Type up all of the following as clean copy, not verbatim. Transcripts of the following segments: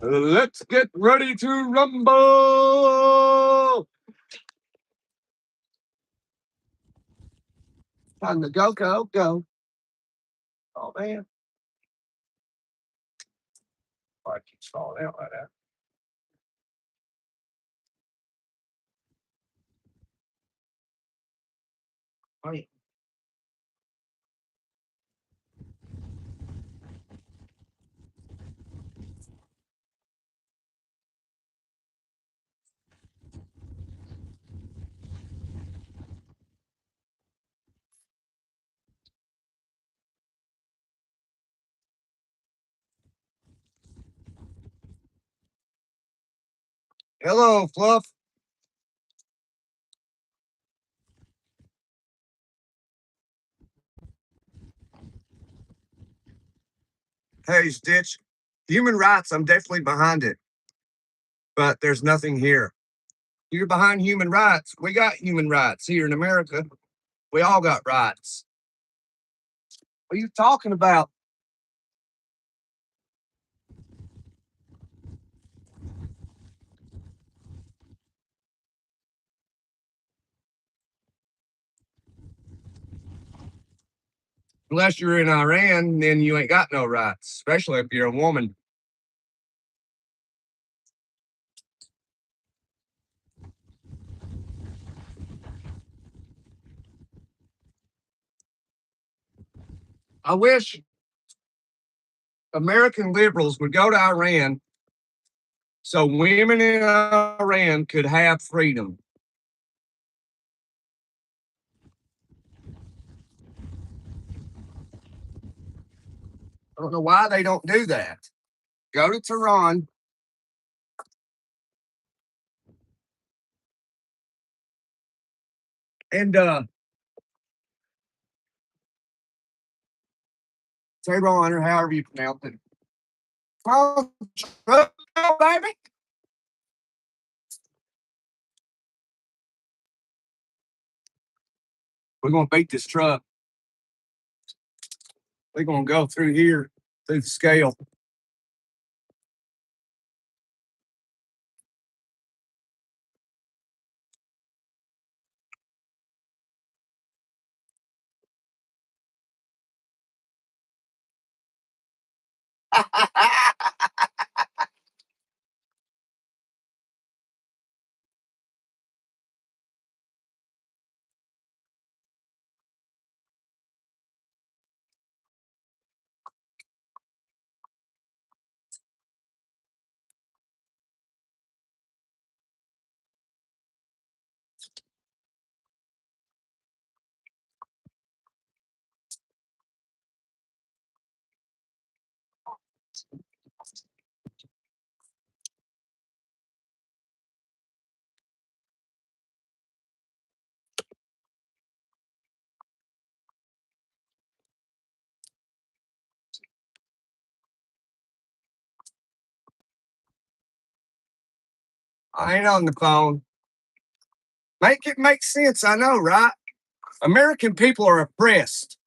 Let's get ready to rumble. Time to go, go, go. Oh, man. Oh, it keeps falling out like that. Right. Hello, Fluff. Hey, Stitch. Human rights, I'm definitely behind it, but there's nothing here. You're behind human rights. We got human rights here in America. We all got rights. What are you talking about? Unless you're in Iran, then you ain't got no rights, especially if you're a woman. I wish American liberals would go to Iran so women in Iran could have freedom. I don't know why they don't do that. Go to Tehran. And Tehran, or however you pronounce it. Oh, baby. We're gonna beat this truck. We're gonna go through here through the scale. I ain't on the phone. Make it make sense. I know, right? American people are oppressed,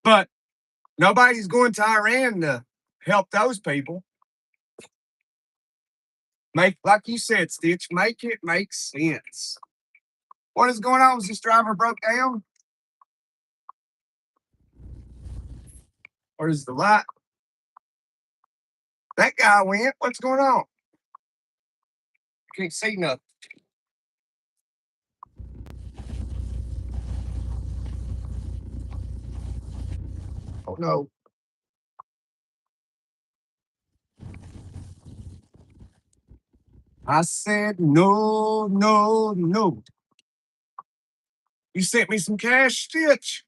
but nobody's going to Iran to help those people. Make, like you said, Stitch, make it make sense. What is going on? Is this driver broke down? Or is the light? That guy went. What's going on? I can't see nothing. Oh no. I said no, no, no. You sent me some cash, Stitch.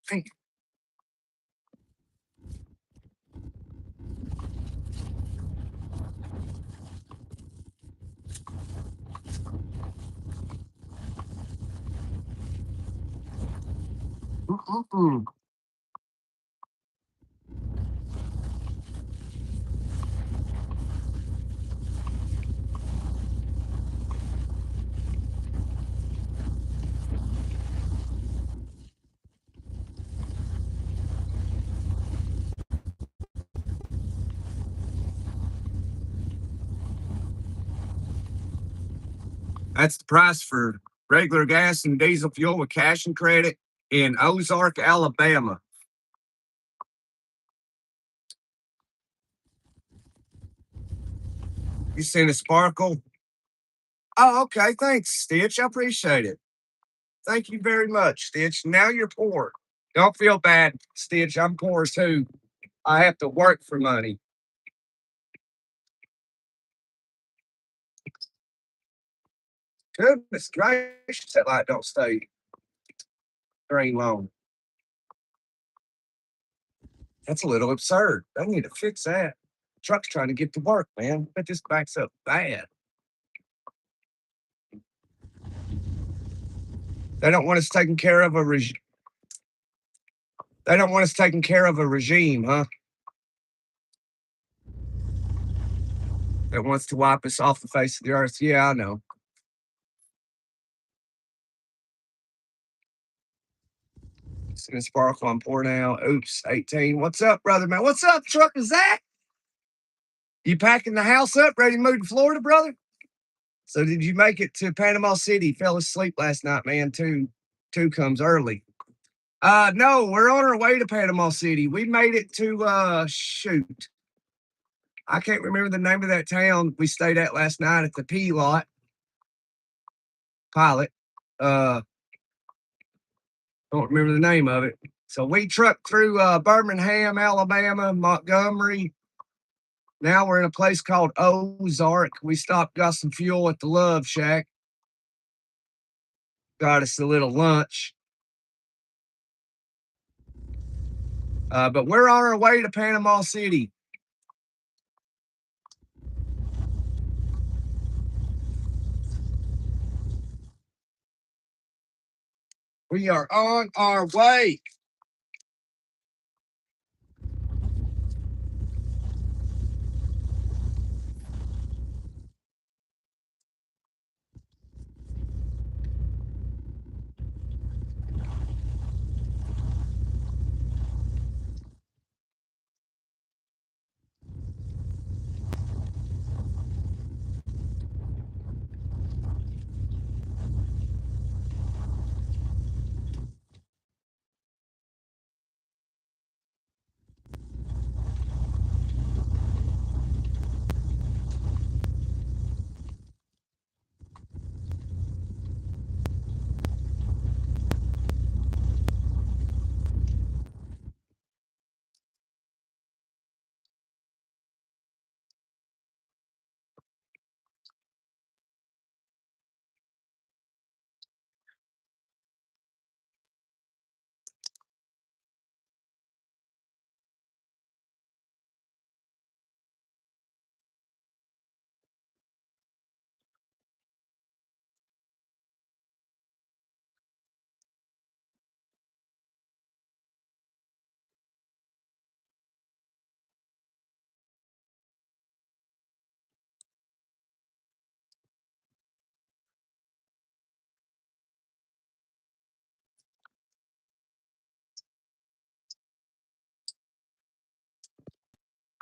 Thank you. Mm-mm-mm. That's the price for regular gas and diesel fuel with cash and credit in Ozark, Alabama. You seen a sparkle? Oh, okay. Thanks, Stitch. I appreciate it. Thank you very much, Stitch. Now you're poor. Don't feel bad, Stitch. I'm poor too. I have to work for money. Goodness gracious, that light don't stay green long. That's a little absurd. They need to fix that. Truck's trying to get to work, man. But this backs up bad. They don't want us taking care of a regime. They don't want us taking care of a regime, huh? That wants to wipe us off the face of the earth. Yeah, I know. It's gonna sparkle on poor now. Oops, 18. What's up, brother man? What's up, truck? Is that? You packing the house up, ready to move to Florida, brother? So did you make it to Panama City? Fell asleep last night, man. Two comes early. No, we're on our way to Panama City. We made it to shoot. I can't remember the name of that town we stayed at last night at the P lot pilot. Uh don't remember the name of it. So we trucked through Birmingham, Alabama, Montgomery. Now we're in a place called Ozark. We stopped, got some fuel at the Love Shack, got us a little lunch. But we're on our way to Panama City. We are on our way.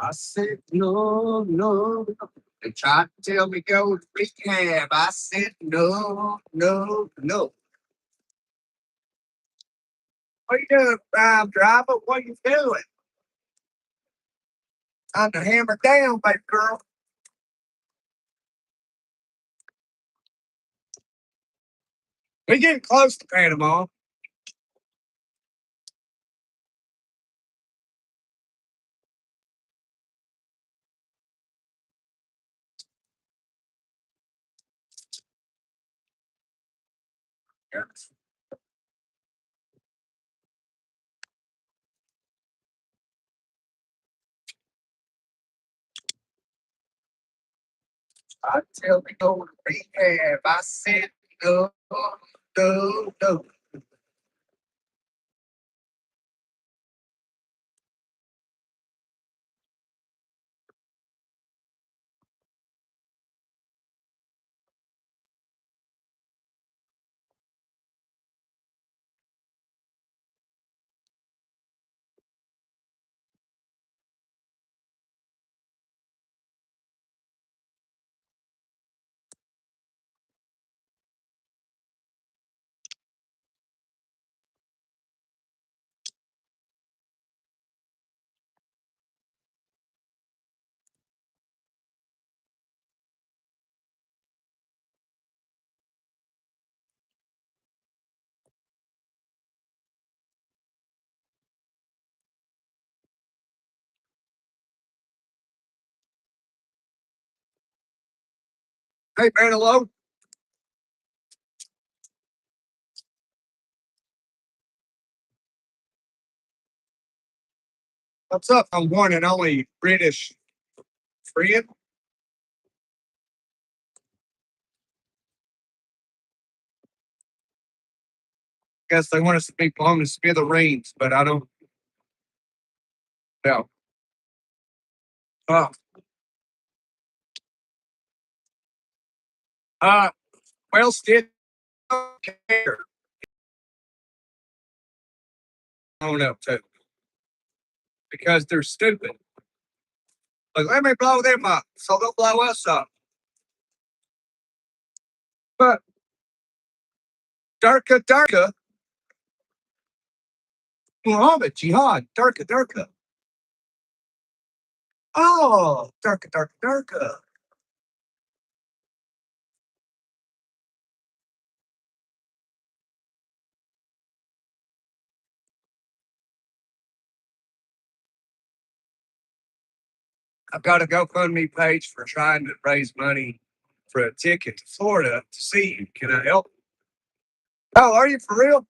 I said, no, no. They tried to tell me go to rehab. I said, no, no, no. What are you doing, driver? What are you doing? Time to hammer down, baby girl. We're getting close to Panama. I tell me go to rehab. I said, no, no, no. Hey, Manilow. What's up? I'm one and only British friend. Guess they want us to be blown to smithereens, but I don't know. Uh, uh, well, still don't care. Own up to because they're stupid. Like, let me blow them up, so they'll blow us up. But Durka Durka, Muhammad Jihad, Durka Durka. Oh, Durka Durka Durka. I've got a GoFundMe page for trying to raise money for a ticket to Florida to see you. Can I help? Oh, are you for real?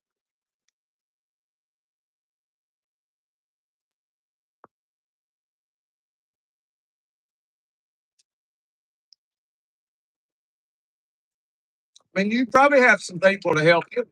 I mean, you probably have some people to help you.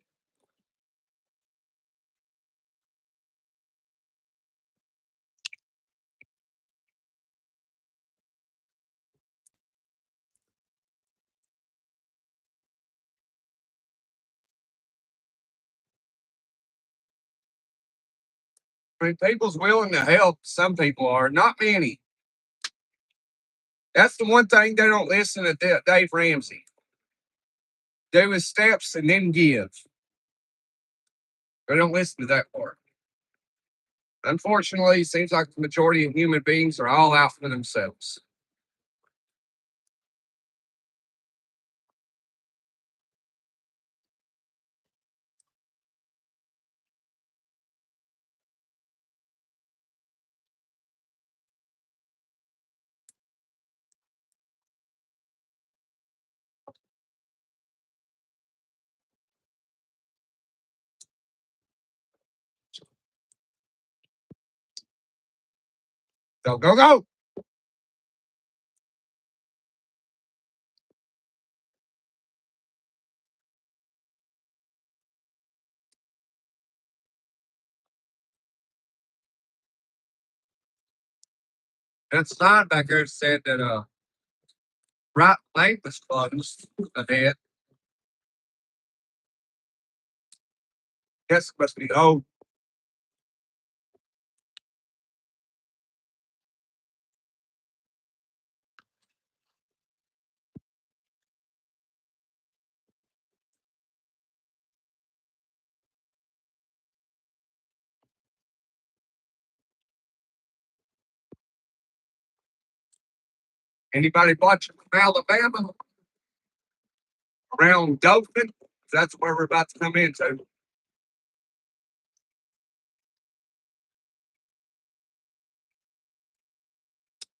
I mean, people's willing to help. Some people are, not many. That's the one thing they don't listen to Dave Ramsey. Do his steps and then give. They don't listen to that part. Unfortunately, it seems like the majority of human beings are all out for themselves. So go, go. That sign back there said that right lane was closed ahead. Guess it must be old. Anybody watching from Alabama around Dothan? That's where we're about to come into.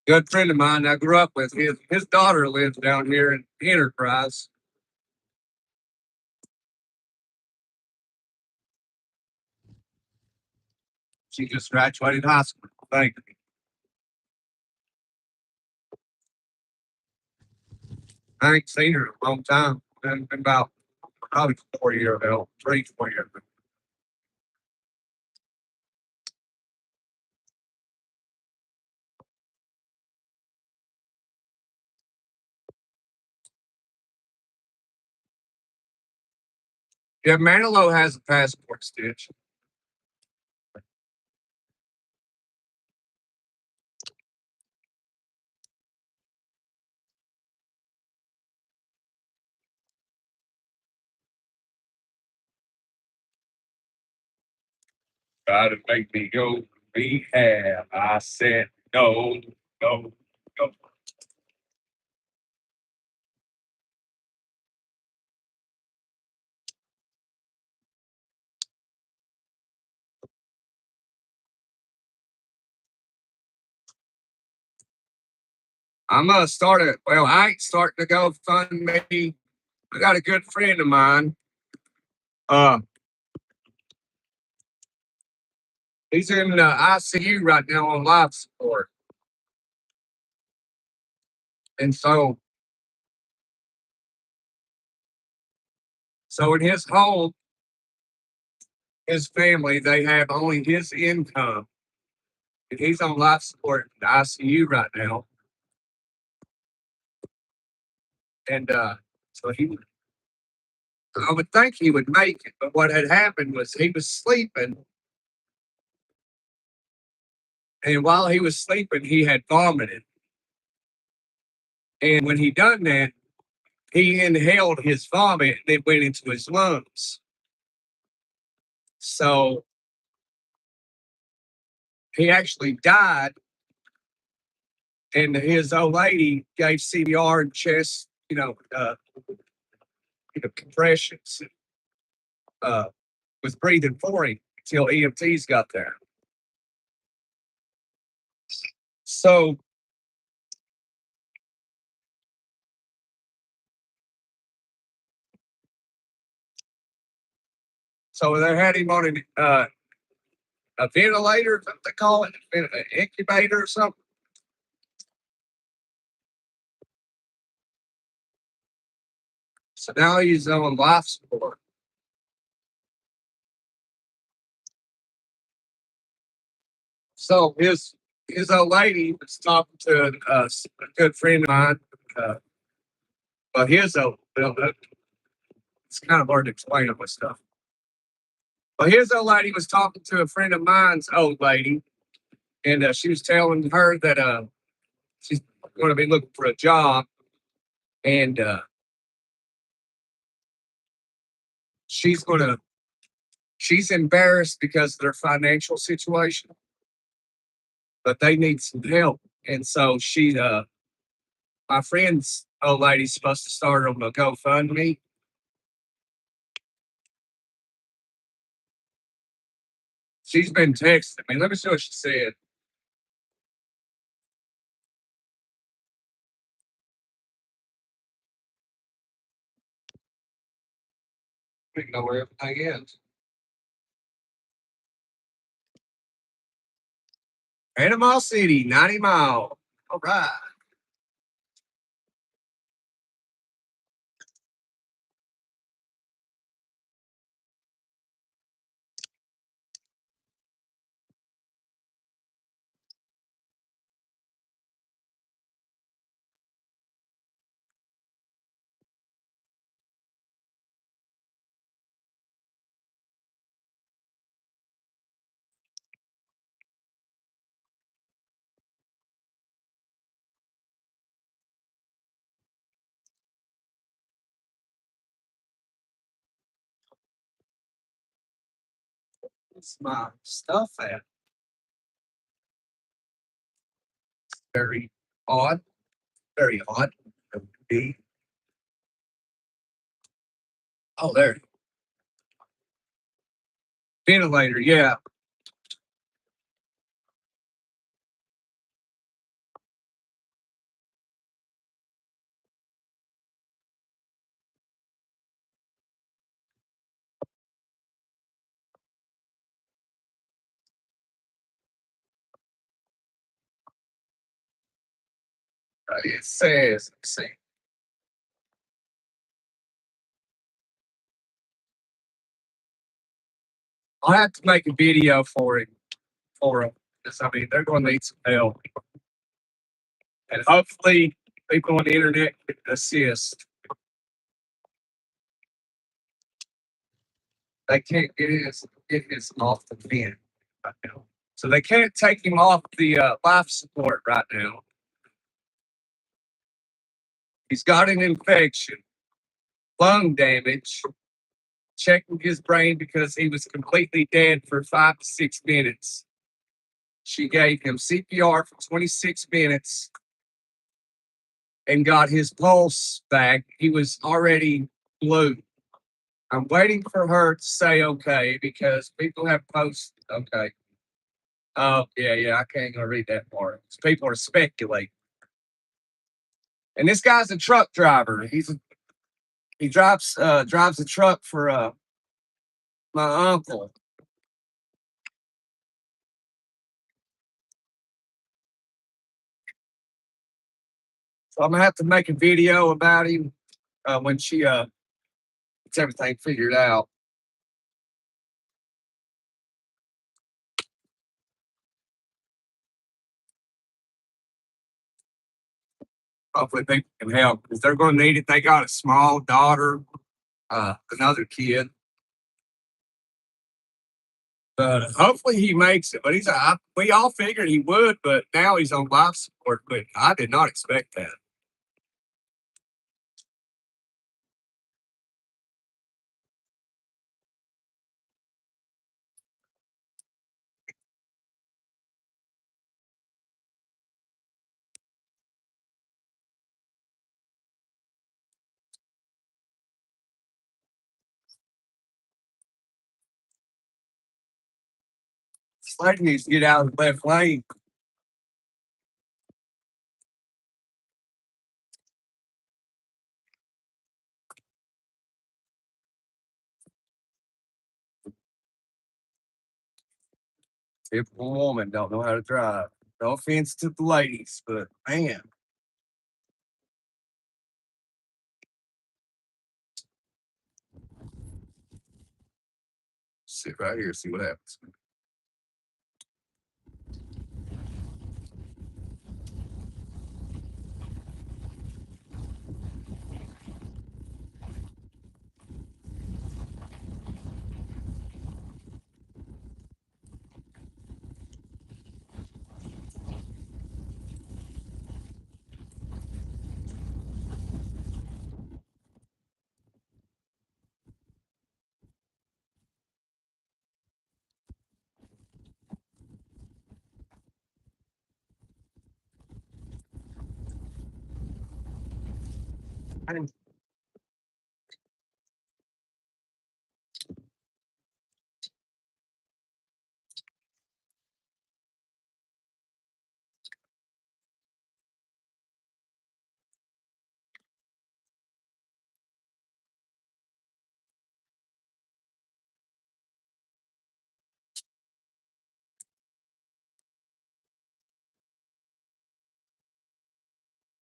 Good friend of mine I grew up with. His daughter lives down here in Enterprise. She just graduated high school. Thank you. I ain't seen her in a long time. Been about probably 4 years ago, 3, 4 years ago. Yeah, Manilow has a passport, Stitch. Try to make me go rehab. I said no, no, no. I'm gonna start it. Well, I ain't starting to go fund me. I got a good friend of mine. Uh, he's in the ICU right now on life support, and so in his home, his family they have only his income, and he's on life support in the ICU right now. And so I would think he would make it, but what had happened was he was sleeping, and while he was sleeping, he had vomited. And when he done that, he inhaled his vomit and it went into his lungs. So he actually died, and his old lady gave CPR and chest, compressions, uh, was breathing for him until EMTs got there. So, so they had him on a ventilator, what they call it, an incubator or something. So now he's on life support. So his old lady was talking to a good friend of mine, uh, but it's kind of hard to explain all this stuff. But his old lady was talking to a friend of mine's old lady, and she was telling her that she's going to be looking for a job, and she's going to she's embarrassed because of their financial situation, but they need some help. And so my friend's old lady's supposed to start on the GoFundMe. She's been texting me. Let me see what she said. I don't know where everything is. Panama City, 90 mile. All right. It's my stuff at. Very odd. Very odd. B. Oh, there. Ventilator. Yeah. It says, let's see. I'll have to make a video for them because I mean they're going to need some help, and hopefully people on the internet can assist. They can't get his off the vent right now, so they can't take him off the life support right now. He's got an infection, lung damage. Checking his brain because he was completely dead for 5 to 6 minutes. She gave him CPR for 26 minutes and got his pulse back. He was already blue. I'm waiting for her to say okay because people have posted okay. Oh yeah, I can't gonna read that part. People are speculating. And this guy's a truck driver. He drives a truck for my uncle. So I'm gonna have to make a video about him when she gets everything figured out. Hopefully people can help because they're gonna need it. They got a small daughter, another kid. But hopefully he makes it. But we all figured he would, but now he's on life support. But I did not expect that. Slade needs to get out of the left lane. Typical woman don't know how to drive. No offense to the ladies, but man. Sit right here, see what happens.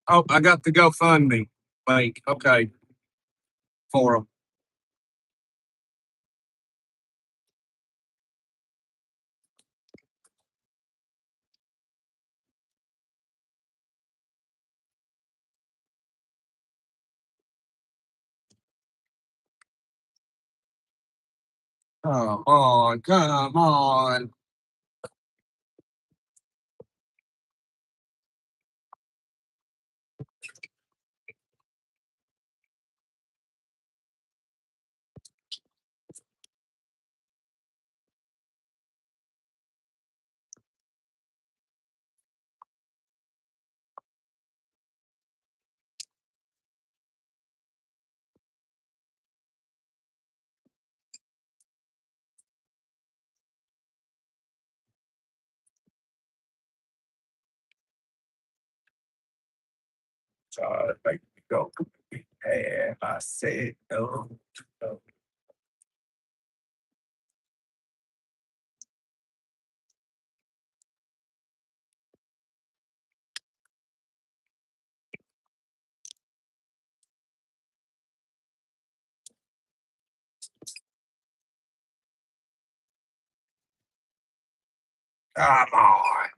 Oh, I got the GoFundMe link. Okay, for him. Come on, come on. Try to make me go. Have I said no? No. Come on.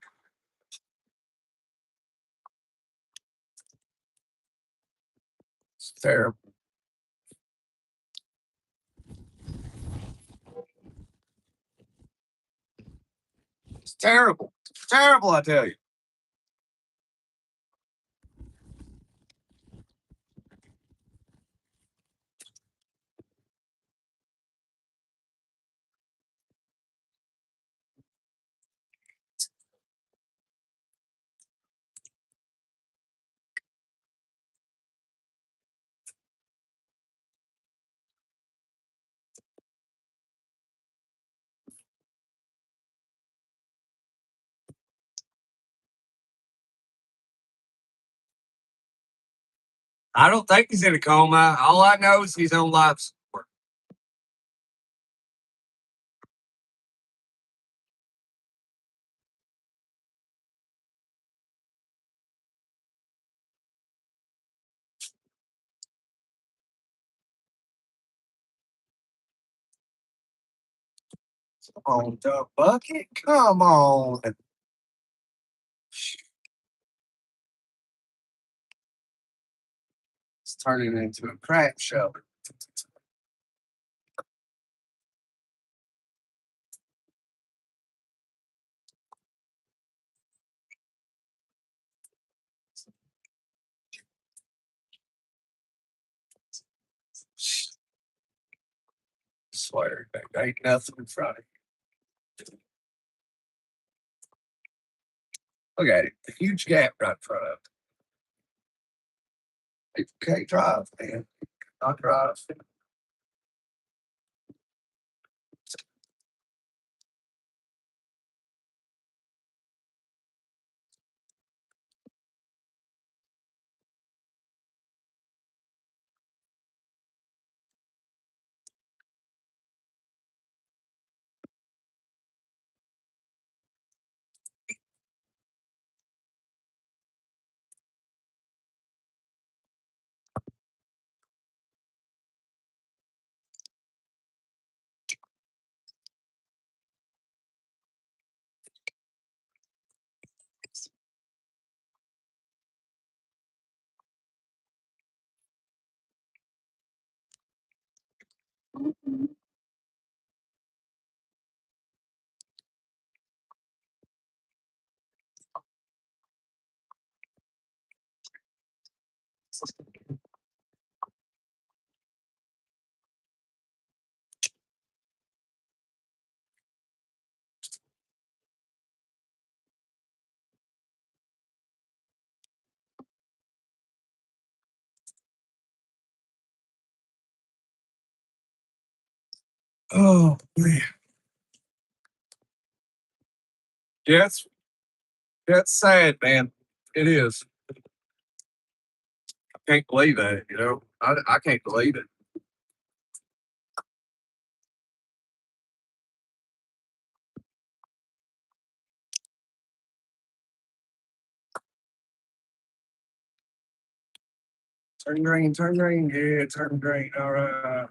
It's terrible. It's terrible. It's terrible, I tell you. I don't think he's in a coma. All I know is he's on life support. Come on, Duck Bucket. Come on. It's turning into a crap show. Swear, there ain't nothing in front of you. Look at it. A huge gap right in front of it. People can't drive, man. Not drive. Oh man. Yeah, that's sad, man. It is. I can't believe that, you know. I can't believe it. Turn green, yeah, turn green. All right.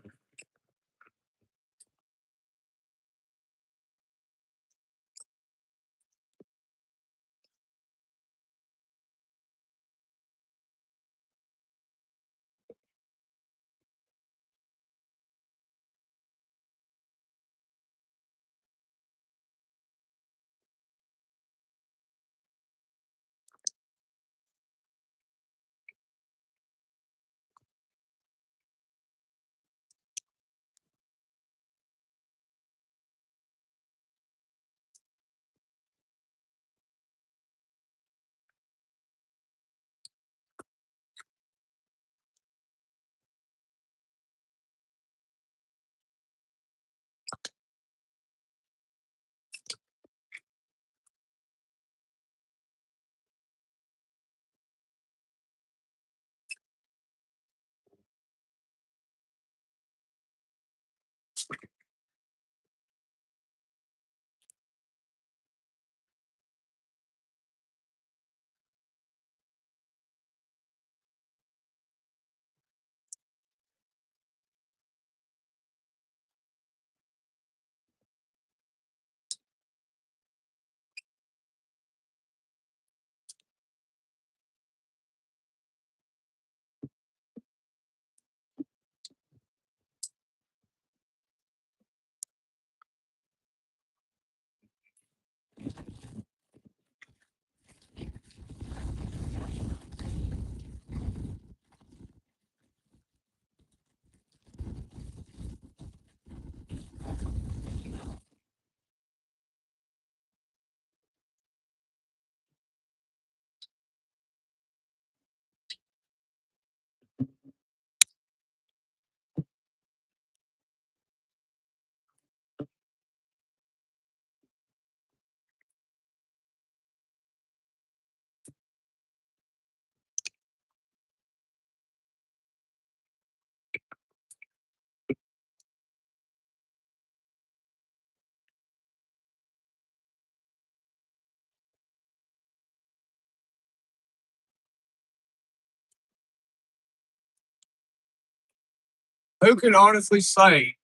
Who can honestly say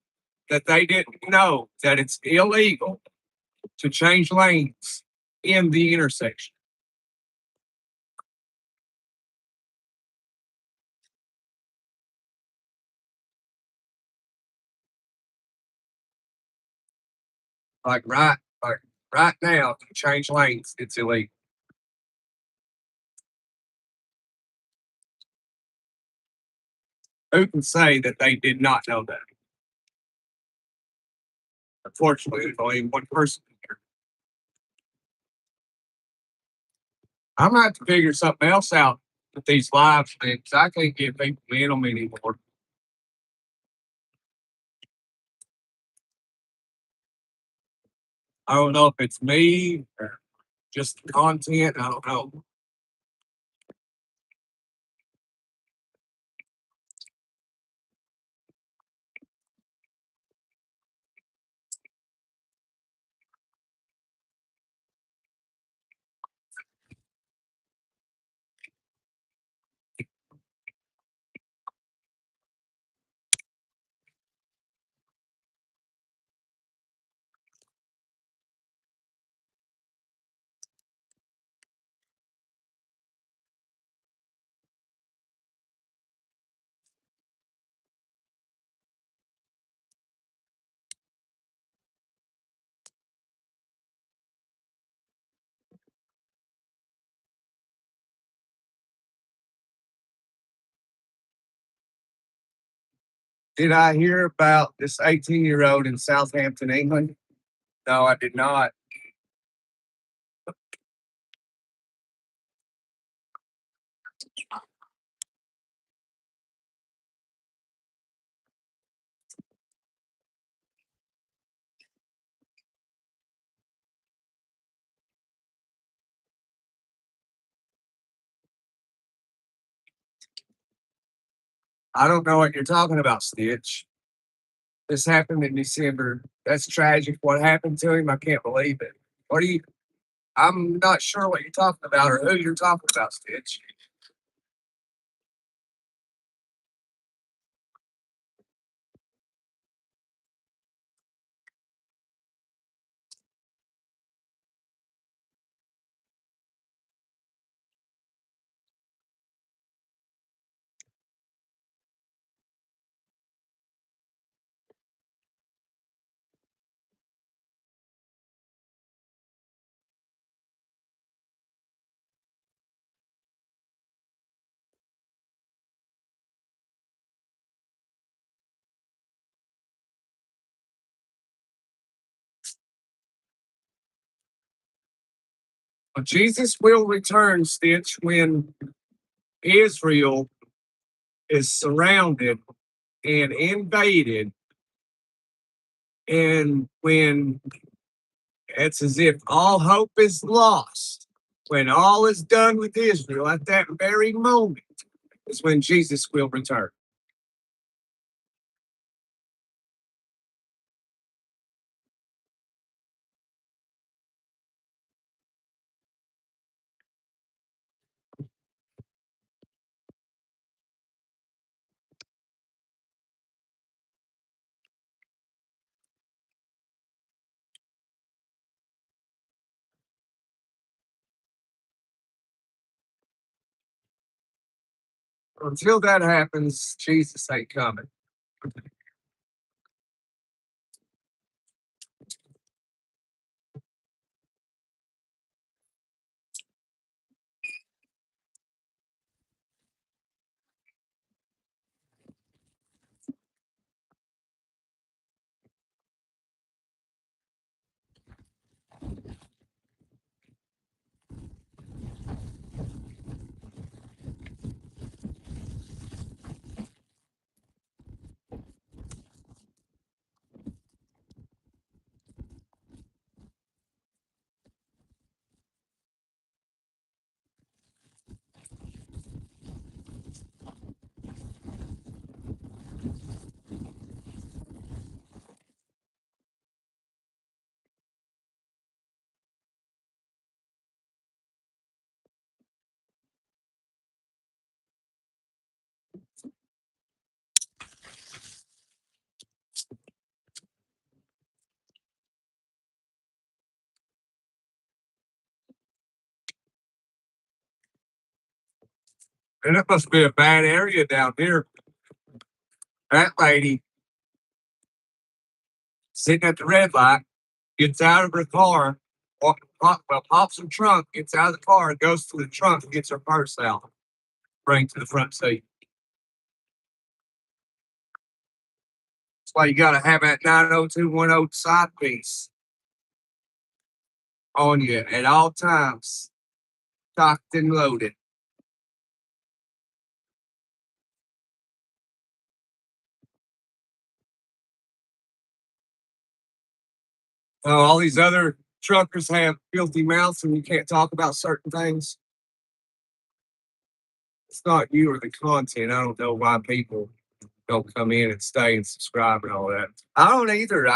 that they didn't know that it's illegal to change lanes in the intersection? Like right now, to change lanes, it's illegal. Who can say that they did not know that? Unfortunately, there's only one person here. I'm gonna have to figure something else out with these live things. I can't get people in them anymore. I don't know if it's me or just the content. I don't know. Did I hear about this 18-year-old in Southampton, England? No, I did not. I don't know what you're talking about, Stitch. This happened in December. That's tragic. What happened to him? I can't believe it. What do you? I'm not sure what you're talking about or who you're talking about, Stitch. But Jesus will return, Stitch, when Israel is surrounded and invaded, and when it's as if all hope is lost. When all is done with Israel, at that very moment is when Jesus will return. Until that happens, Jesus ain't coming. And it must be a bad area down here. That lady sitting at the red light gets out of her car, pops her trunk, gets out of the car, goes to the trunk, and gets her purse out, brings to the front seat. That's why you got to have that 90210 side piece on you at all times, cocked and loaded. All these other truckers have filthy mouths and you can't talk about certain things. It's not you or the content. I don't know why people don't come in and stay and subscribe and all that. I don't either.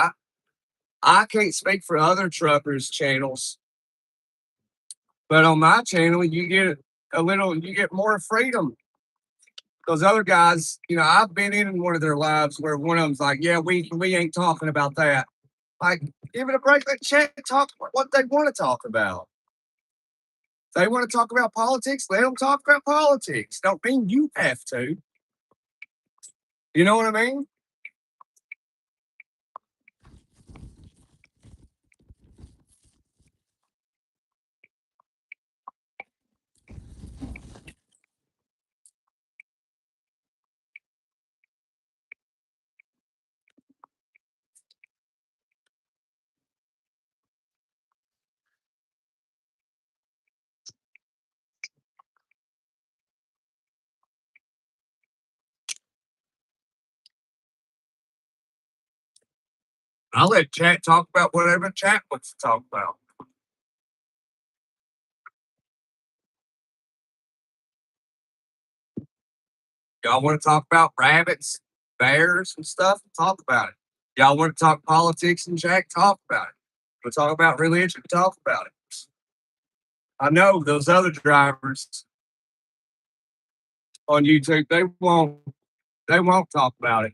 I can't speak for other truckers' channels, but on my channel, you get you get more freedom. Those other guys, I've been in one of their lives where one of them's like, "Yeah, we ain't talking about that." Like, give it a break. Let chat talk about what they want to talk about. If they want to talk about politics, let them talk about politics. Don't mean you have to. You know what I mean? I'll let chat talk about whatever chat wants to talk about. Y'all want to talk about rabbits, bears, and stuff? Talk about it. Y'all want to talk politics and Jack? Talk about it. Want to talk about religion? Talk about it. I know those other drivers on YouTube, they won't talk about it.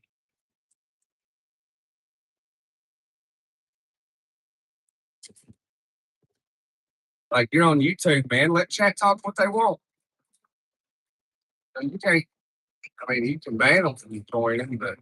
Like, you're on YouTube, man. Let chat talk what they want. And you can't. I mean, you can ban them from joining, but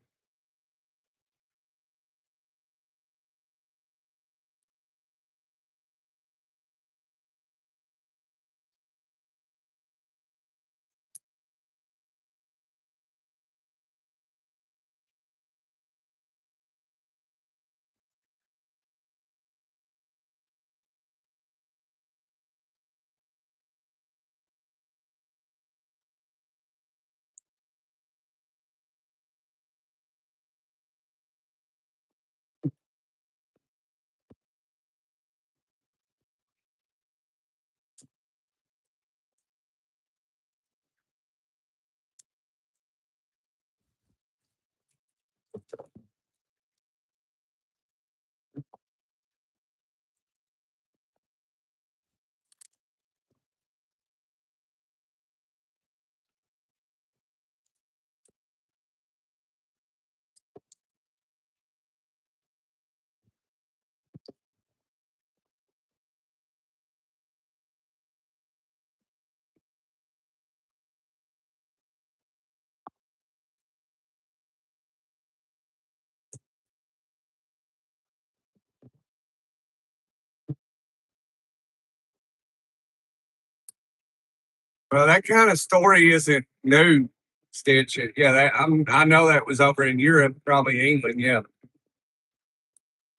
well, that kind of story isn't new, Stitch. Yeah, I know that was over in Europe, probably England. Yeah,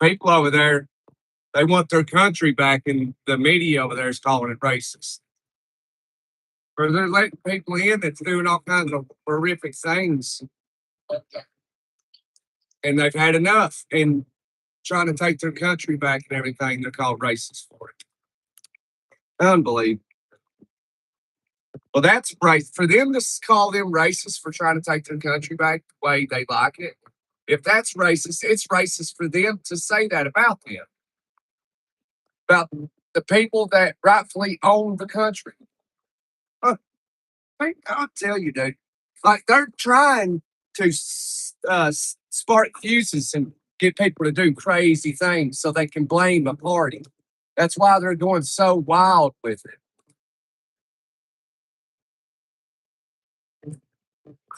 people over there, they want their country back, and the media over there is calling it racist. Or they're letting people in that's doing all kinds of horrific things, and they've had enough and trying to take their country back and everything. They're called racist for it. Unbelievable. Well, that's right. For them to call them racist for trying to take their country back the way they like it, if that's racist, it's racist for them to say that about them, about the people that rightfully own the country. Uh, I'll tell you, dude, like they're trying to spark fuses and get people to do crazy things so they can blame a party. That's why they're going so wild with it.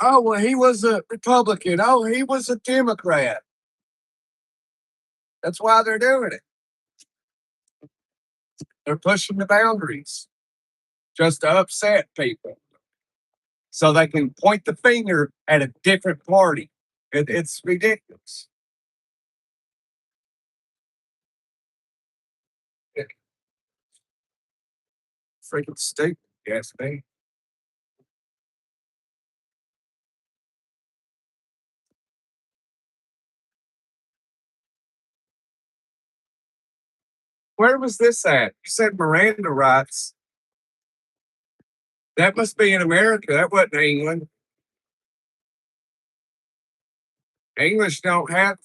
Oh, well, he was a Republican. Oh, he was a Democrat. That's why they're doing it. They're pushing the boundaries just to upset people so they can point the finger at a different party. It's ridiculous. It's freaking stupid, yes, me. Where was this at? You said Miranda rights. That must be in America. That wasn't England. English don't have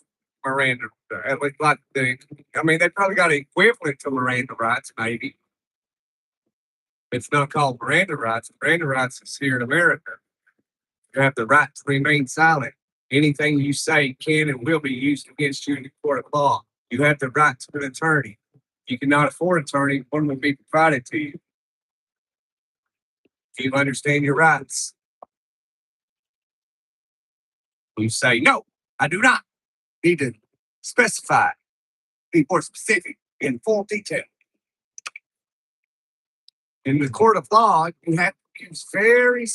Miranda. At least like the, I mean, they probably got an equivalent to Miranda rights, maybe. It's not called Miranda rights. Miranda rights is here in America. You have the right to remain silent. Anything you say can and will be used against you in the court of law. You have the right to an attorney. If you cannot afford an attorney, one will be provided to you. Do you understand your rights? You say, no, I do not. Need to specify, be more specific in full detail. In the court of law, you have to use very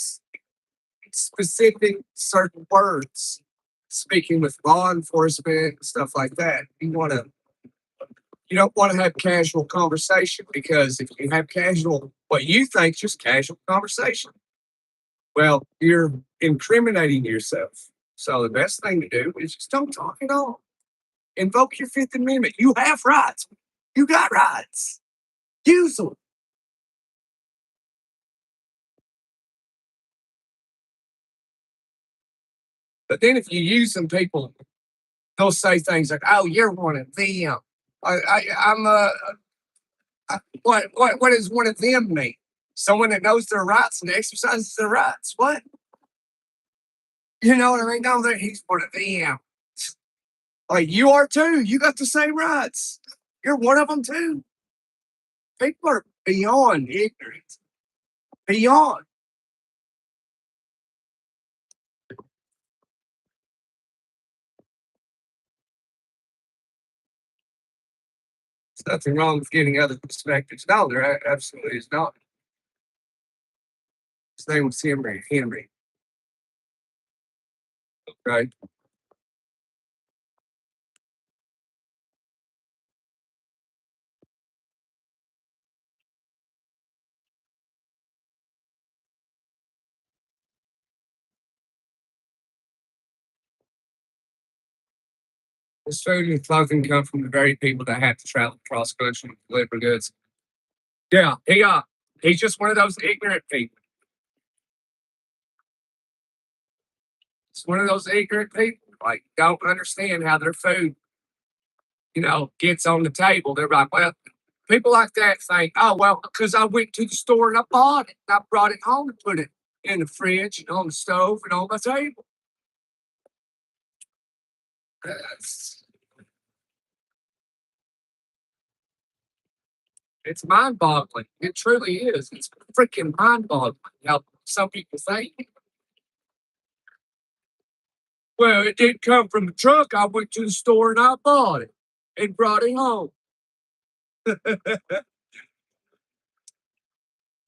specific certain words. Speaking with law enforcement and stuff like that, you don't want to have casual conversation because if you have casual, what you think is just casual conversation, well, you're incriminating yourself. So the best thing to do is just don't talk at all. Invoke your Fifth Amendment. You have rights. You got rights. Use them. But then if you use them, people they'll say things like, "Oh, you're one of them." I'm what does one of them mean? Someone that knows their rights and exercises their rights. What? You know what I mean? No, he's one of them. Like you are too. You got the same rights. You're one of them too. People are beyond ignorant. Beyond. There's nothing wrong with getting other perspectives. No, there absolutely is not. His name was Henry. Henry. Right. His food and clothing come from the very people that have to travel across country to deliver goods. Yeah, he's just one of those ignorant people. It's one of those ignorant people, like don't understand how their food, gets on the table. They're like, well, people like that think, oh well, because I went to the store and I bought it. I brought it home and put it in the fridge and on the stove and on my table. It's, it's mind boggling. It truly is. It's freaking mind boggling how some people think. Well, it didn't come from the truck. I went to the store and I bought it and brought it home.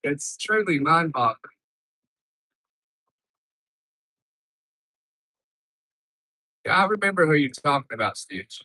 It's truly mind boggling. Yeah, I remember who you're talking about, Stitch.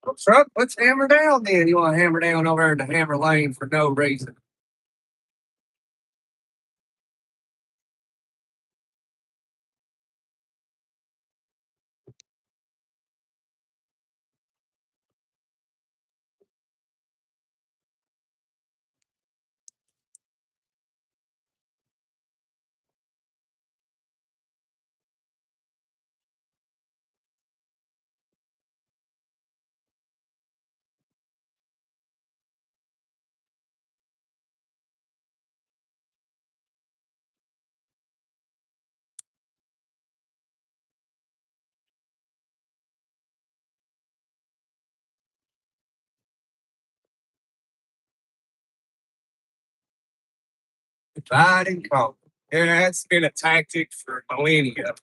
Well, Truck, let's hammer down then. You want to hammer down over there to Hammer Lane for no reason. Divide and conquer. Yeah, that's been a tactic for millennia.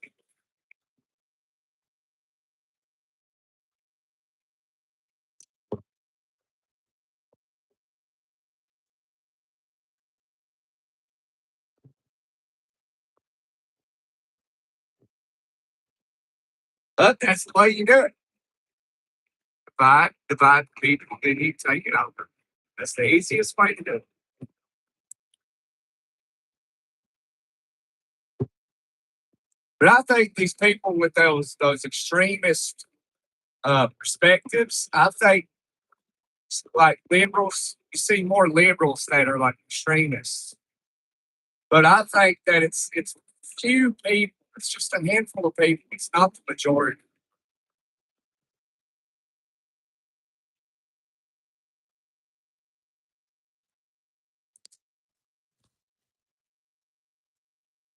But that's the way you do it. Divide the people, then you take it over. That's the easiest way to do it. But I think these people with those extremist perspectives, I think like liberals, you see more liberals that are like extremists. But I think that it's few people. It's just a handful of people. It's not the majority.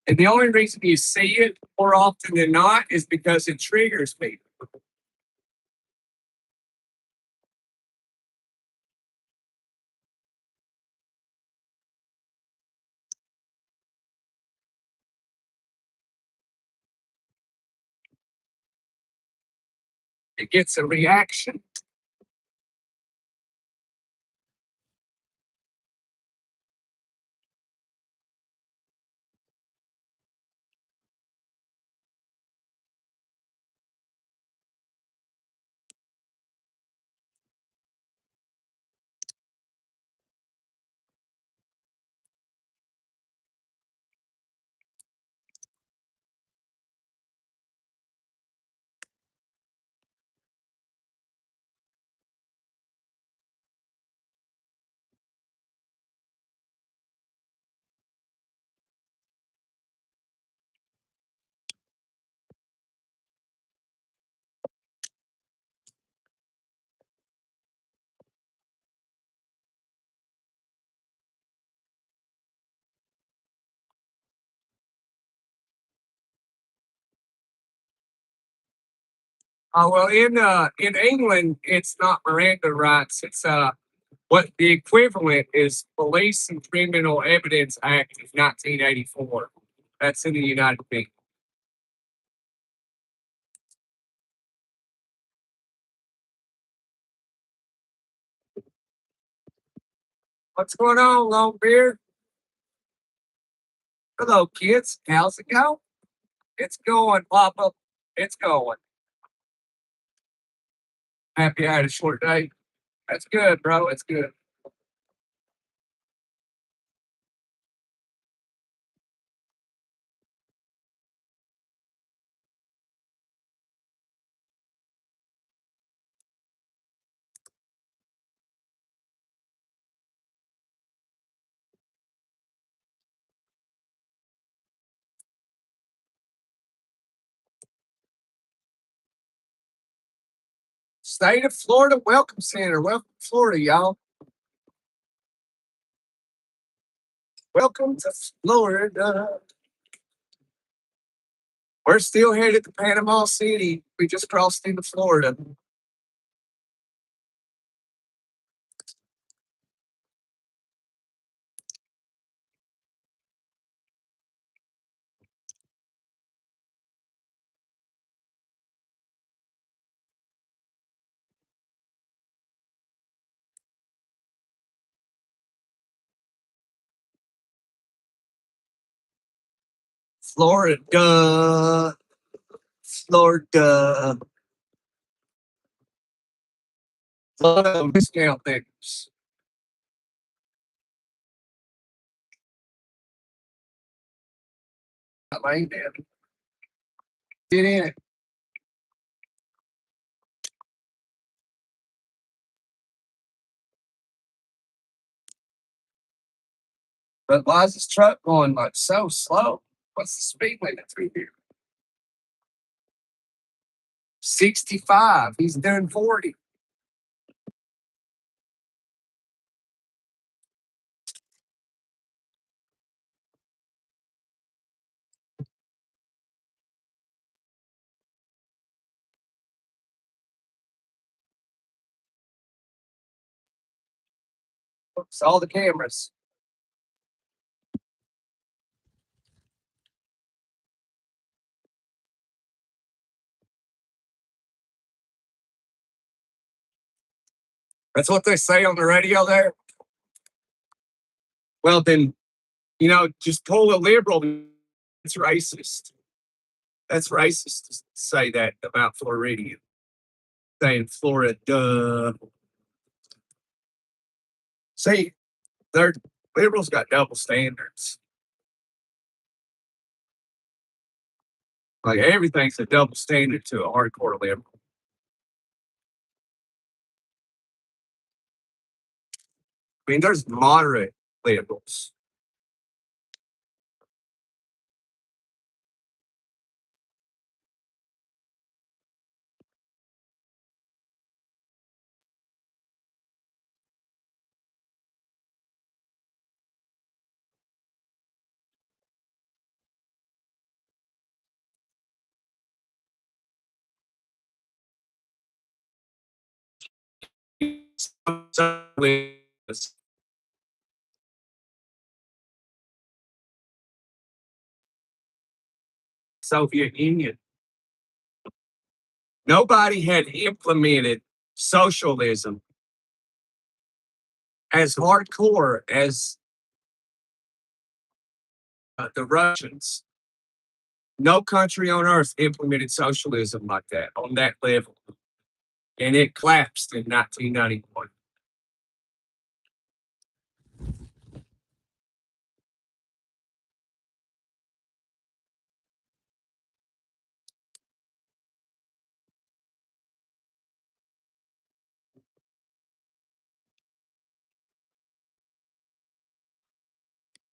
And the only reason you see it more often than not is because it triggers people. It gets a reaction. Well, in England, it's not Miranda rights. It's what the equivalent is Police and Criminal Evidence Act of 1984. That's in the United Kingdom. What's going on, Longbeard? Hello, kids. How's it going? It's going, Papa. It's going. Happy I had a short day. That's good, bro. It's good. State of Florida Welcome Center. Welcome to Florida, y'all. Welcome to Florida. We're still headed to Panama City. We just crossed into Florida. Florida. Florida. Florida discount things. I like that. Get in it. But why is this truck going like so slow? What's the speed limit through here? 65. He's doing 40. Oops, all the cameras. That's what they say on the radio there. Well, then, just pull a liberal. It's racist. That's racist to say that about Floridian. Saying Florida. See, their liberals got double standards. Like everything's a double standard to a hardcore liberal. I mean, there's moderate liberals. Soviet Union. Nobody had implemented socialism as hardcore as the Russians. No country on earth implemented socialism like that on that level. And it collapsed in 1991.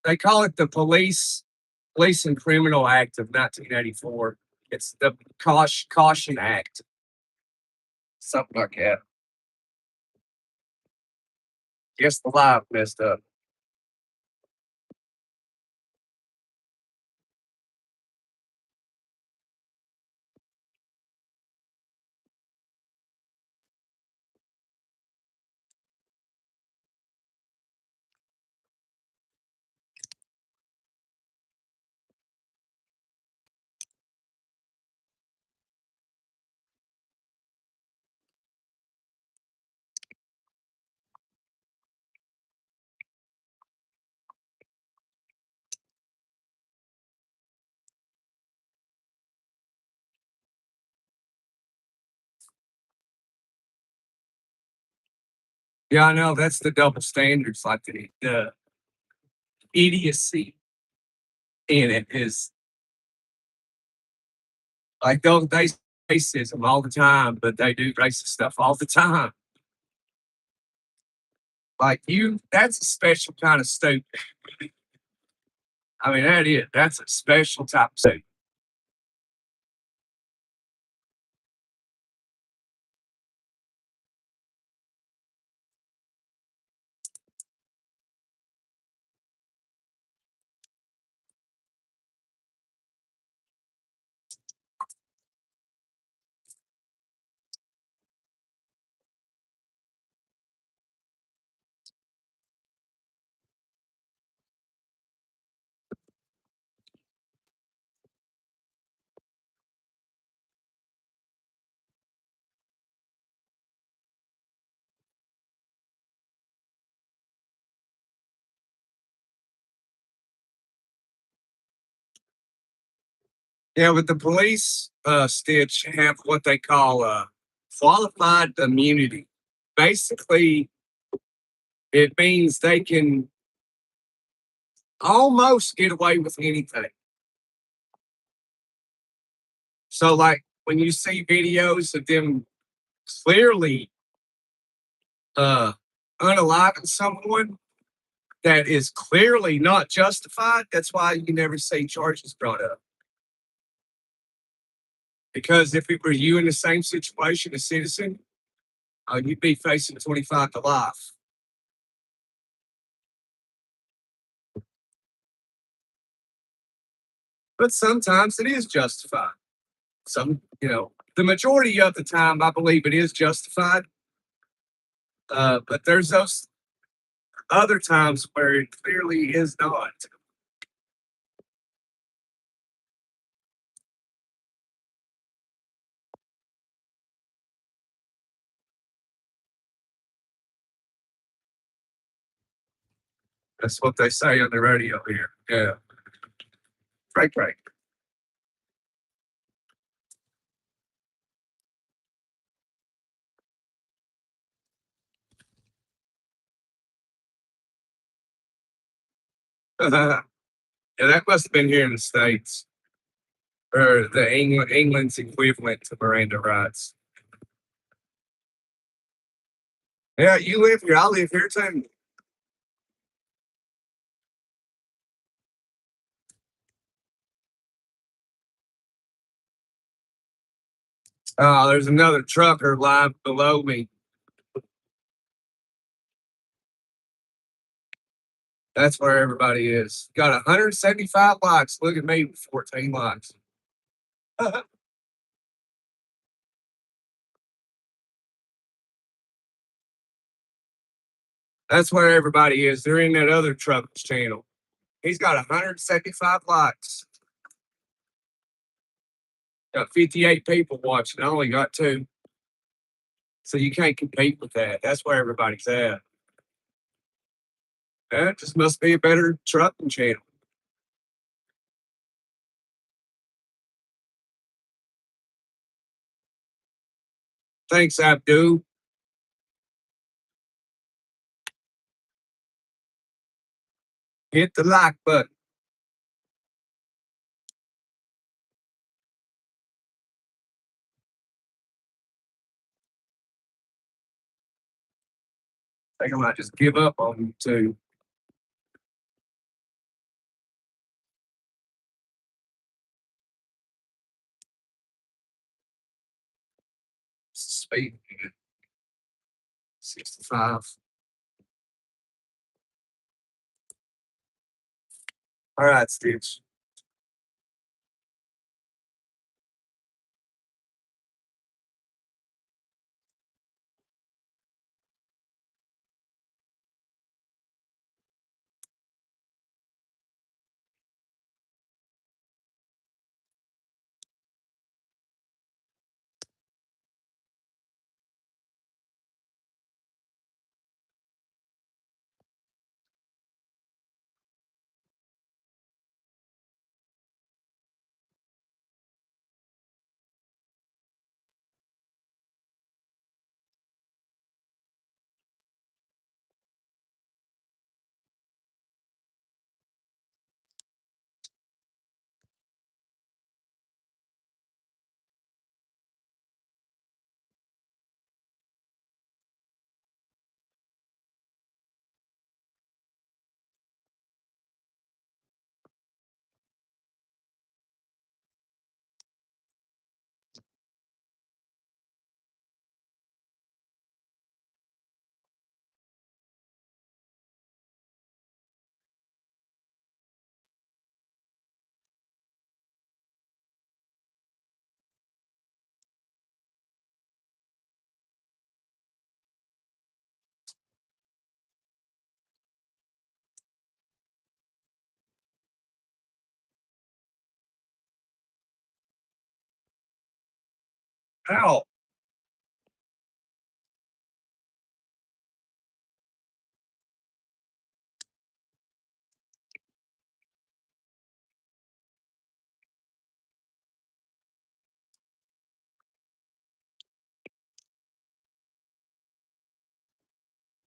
They call it the Police and Criminal Act of 1984. It's the Caution Act, something like that. Guess the live messed up. Yeah, I know that's the double standards, like the idiocy in it is like they say racism all the time, but they do racist stuff all the time. Like that's a special kind of stupid. I mean, that's a special type of stupid. Yeah, but the police, Stitch, have what they call qualified immunity. Basically, it means they can almost get away with anything. So, like when you see videos of them clearly uh, unaliving someone that is clearly not justified, that's why you never see charges brought up. Because if it were you in the same situation, a citizen, you'd be facing 25 to life. But sometimes it is justified. The majority of the time, I believe it is justified. But there's those other times where it clearly is not. That's what they say on the radio here. Yeah. Right, right. Yeah, that must have been here in the States. Or the England's equivalent to Miranda rights. Yeah, you live here. I live here too. There's another trucker live below me. That's where everybody is. Got 175 likes. Look at me with 14 likes. That's where everybody is. They're in that other trucker's channel. He's got 175 likes. Got 58 people watching. I only got two. So you can't compete with that. That's where everybody's at. That just must be a better trucking channel. Thanks, Abdul. Hit the like button. I think I might just give up on you too. Speed 65. All right, Stitch. Ow.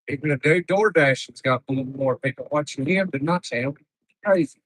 Even a dude DoorDash's got a little more people watching him than my channel. Crazy.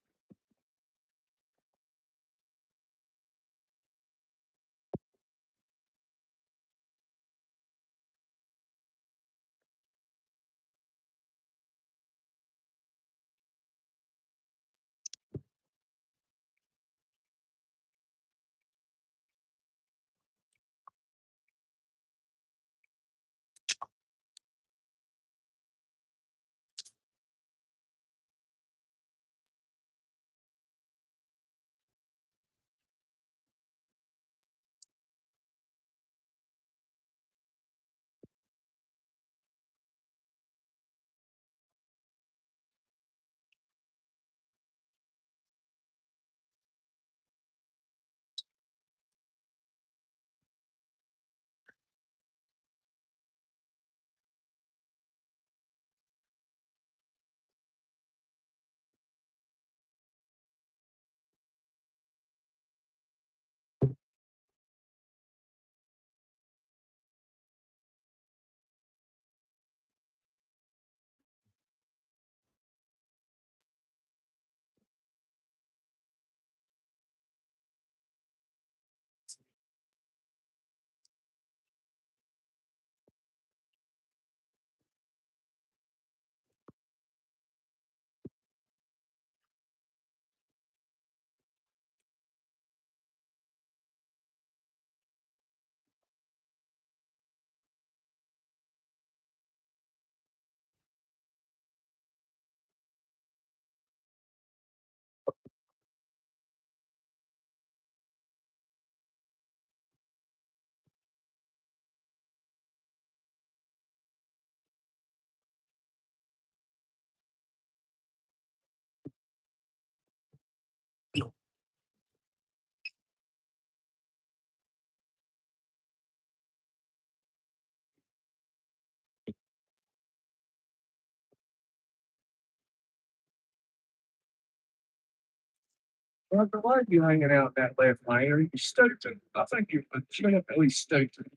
Well, why are you hanging out in that left lane? Are you stupid? I think you're legitimately stupid.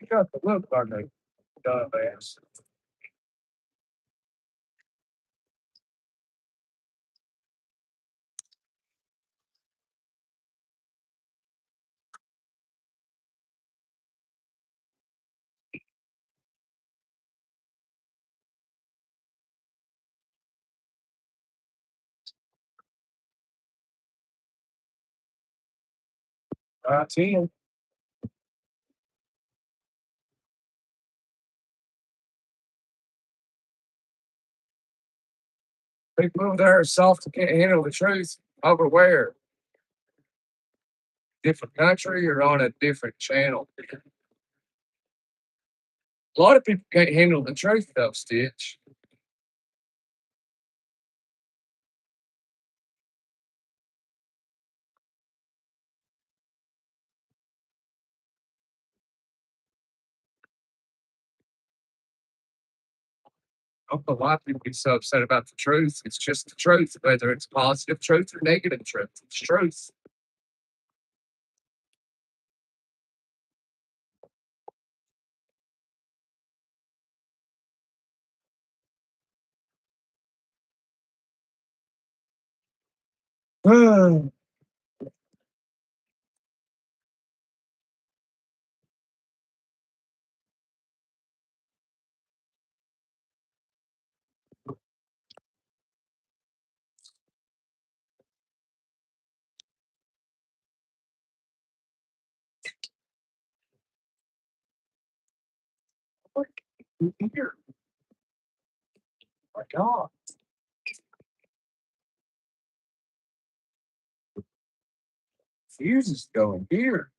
You got the look like a dumbass. 10. People over there are soft and can't handle the truth. Over where? Different country or on a different channel? A lot of people can't handle the truth though, Stitch. A lot of people get so upset about the truth. It's just the truth, whether it's positive truth or negative truth. It's truth. What here? My God. Fuse is going here.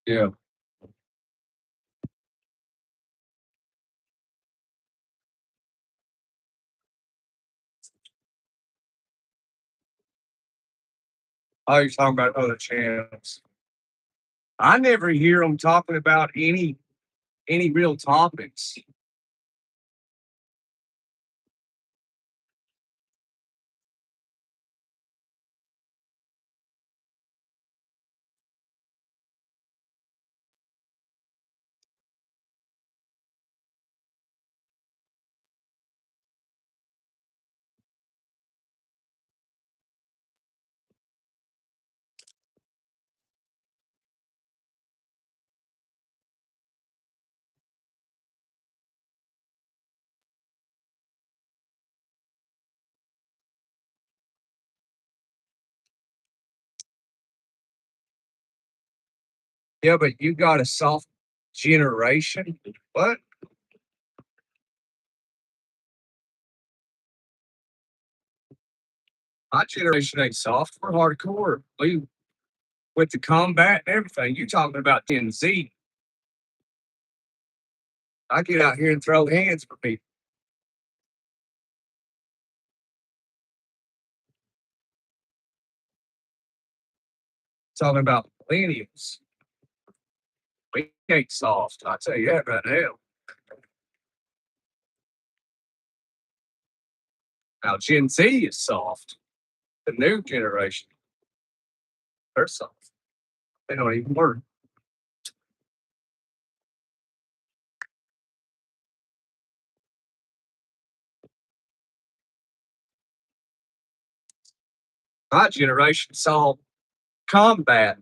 Yeah. Oh, you're talking about other channels. I never hear them talking about any real topics. Yeah, but you got a soft generation. What? My generation ain't soft. We're hardcore. We with the combat and everything. You talking about Gen Z. I get out here and throw hands for people. Talking about millennials. We ain't soft. I tell you that right now. Now Gen Z is soft. The new generation, they're soft. They don't even work. My generation saw combat,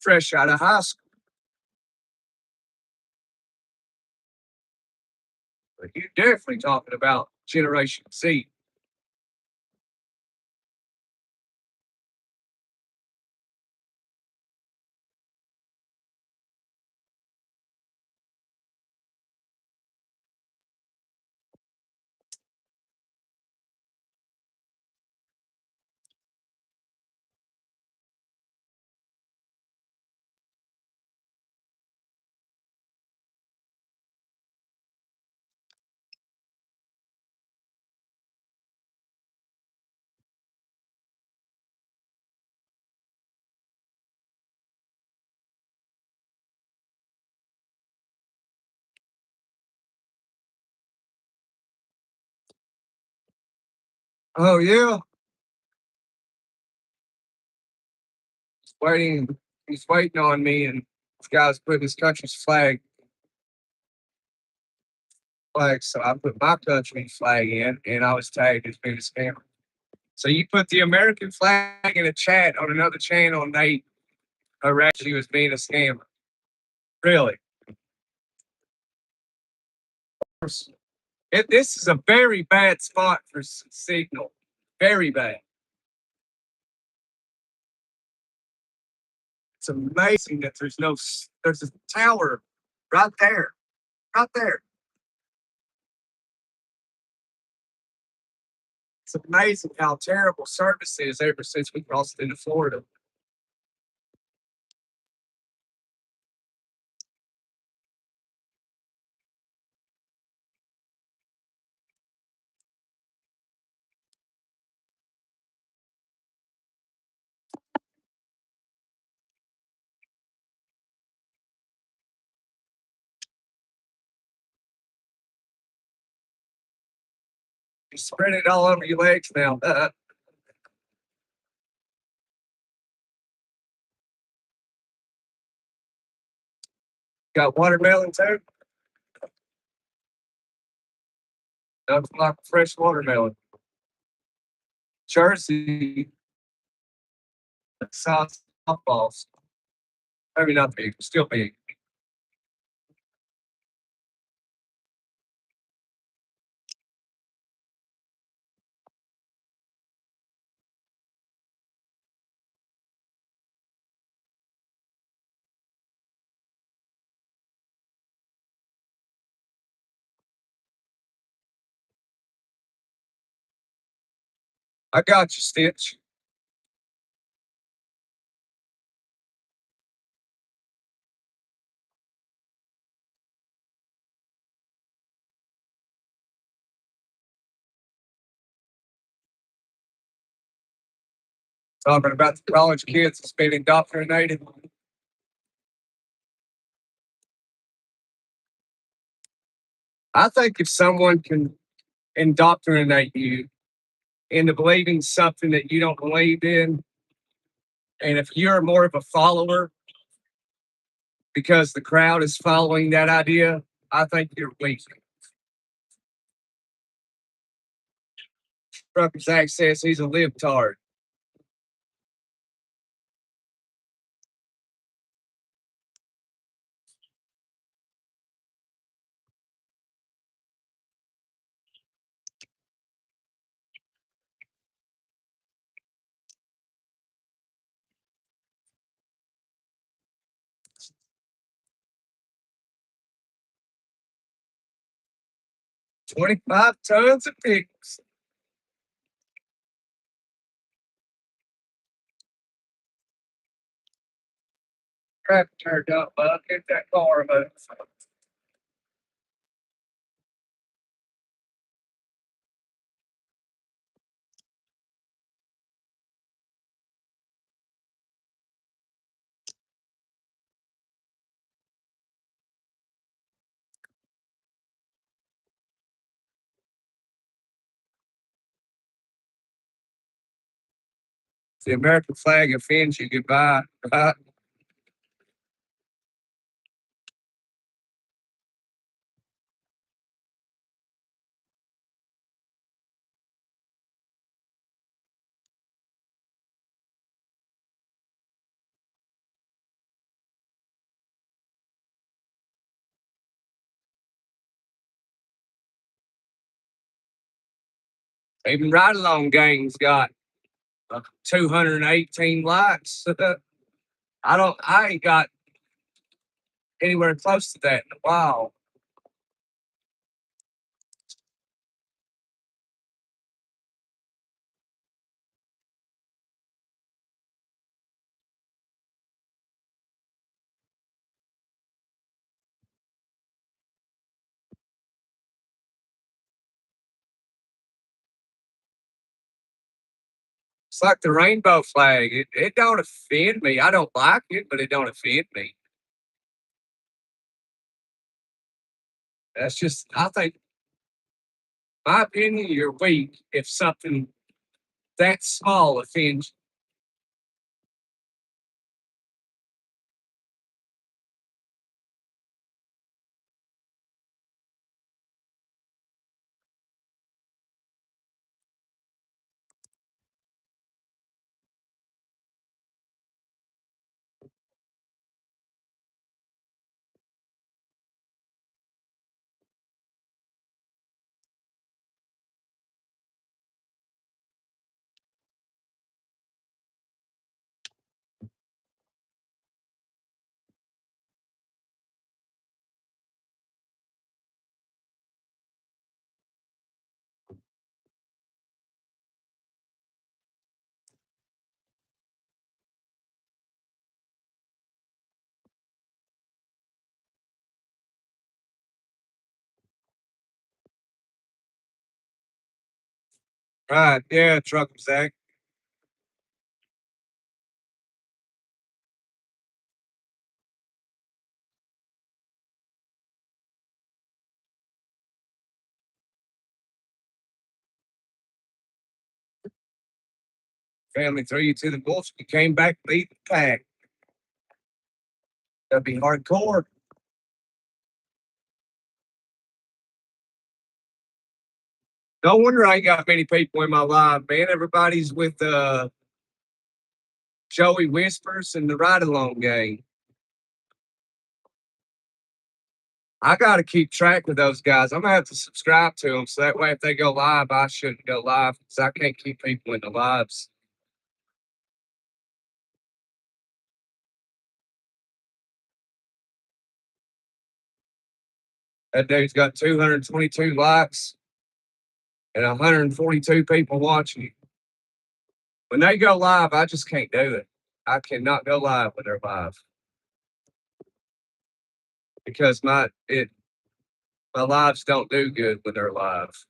fresh out of high school. But you're definitely talking about Generation Z. Oh yeah, waiting. He's waiting on me, and this guy's putting his country's flag. So I put my country's flag in, and I was tagged as being a scammer. So you put the American flag in a chat on another channel, and they harassed you as being a scammer. Really? This is a very bad spot for signal. Very bad. It's amazing that there's a tower right there, right there. It's amazing how terrible service is ever since we crossed into Florida. You spread it all over your legs now. Got watermelon too. That's like fresh watermelon. Jersey size softballs. Maybe not big, still big. I got you, Stitch. Talking about the college kids that's been indoctrinated. I think if someone can indoctrinate you into believing something that you don't believe in, and if you're more of a follower because the crowd is following that idea, I think you're weak. Trucker Zach says he's a libtard. 25 tons of pickles. Traffic turned up, bud. Get that car moving. The American flag offends you, goodbye. Right? Even Ride Along Gang's got 218 likes. I ain't got anywhere close to that in a while. It's like the rainbow flag. It don't offend me. I don't like it, but it don't offend me. That's just, I think, my opinion, you're weak if something that small offends me. Right. Yeah, trucker Zach. Family threw you to the wolves. You came back, beat the pack. That'd be hardcore. No wonder I ain't got many people in my life, man. Everybody's with Joey Whispers and the Ride Along Gang. I got to keep track of those guys. I'm gonna have to subscribe to them so that way if they go live, I shouldn't go live because I can't keep people in the lives. That dude's got 222 likes and 142 people watching. When they go live, I just can't do it. I cannot go live when they're live because my lives don't do good when they're live.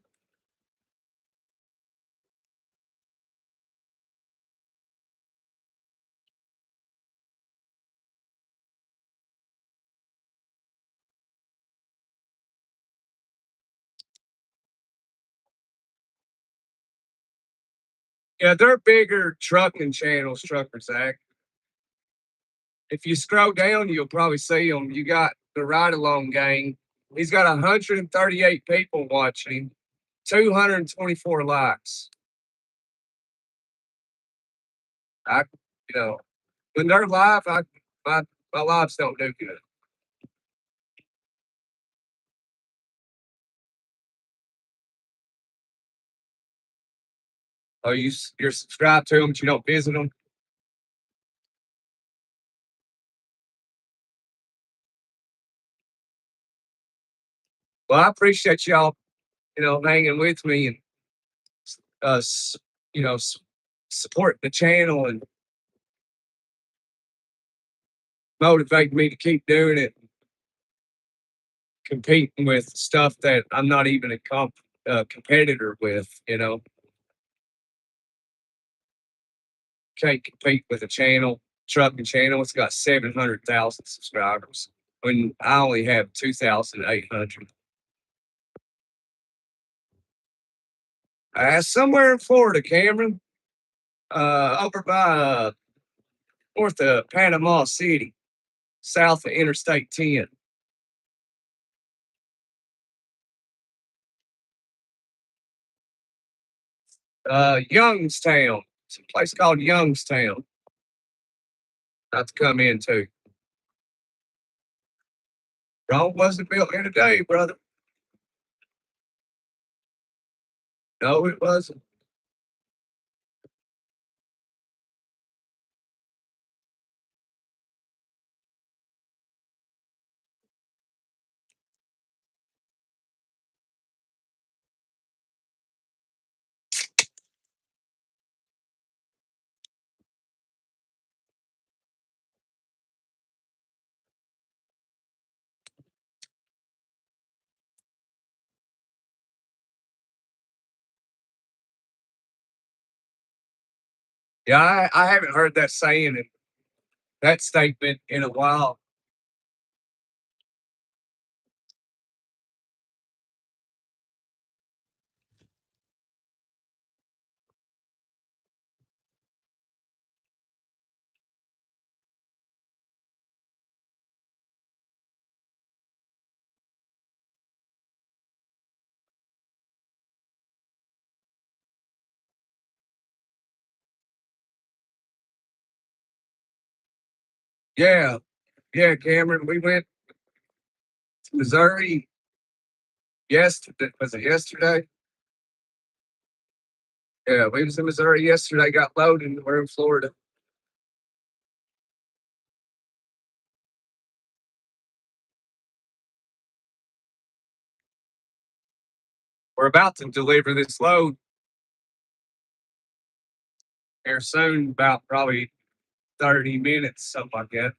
Yeah, they're bigger trucking channels, Trucker Zach. If you scroll down, you'll probably see them. You got the Ride Along Gang. He's got 138 people watching him, 224 likes. I, you know, when they're live, my my lives don't do good. Oh, you're subscribed to them, but you don't visit them. Well, I appreciate y'all, hanging with me and us, you know, support the channel and motivate me to keep doing it, competing with stuff that I'm not even a competitor with. Can't compete with a trucking channel. It's got 700,000 subscribers when I only have 2,800. Somewhere in Florida, Cameron, over by north of Panama City, south of Interstate 10. Youngstown. It's a place called Youngstown. Not to come into. Rome wasn't built in a day, brother. No, it wasn't. Yeah, I haven't heard that saying and that statement in a while. Yeah, yeah, Cameron. We went to Missouri yesterday. Was it yesterday? Yeah, we was in Missouri yesterday. Got loaded, and we're in Florida. We're about to deliver this load here soon, about probably 30 minutes, something like that.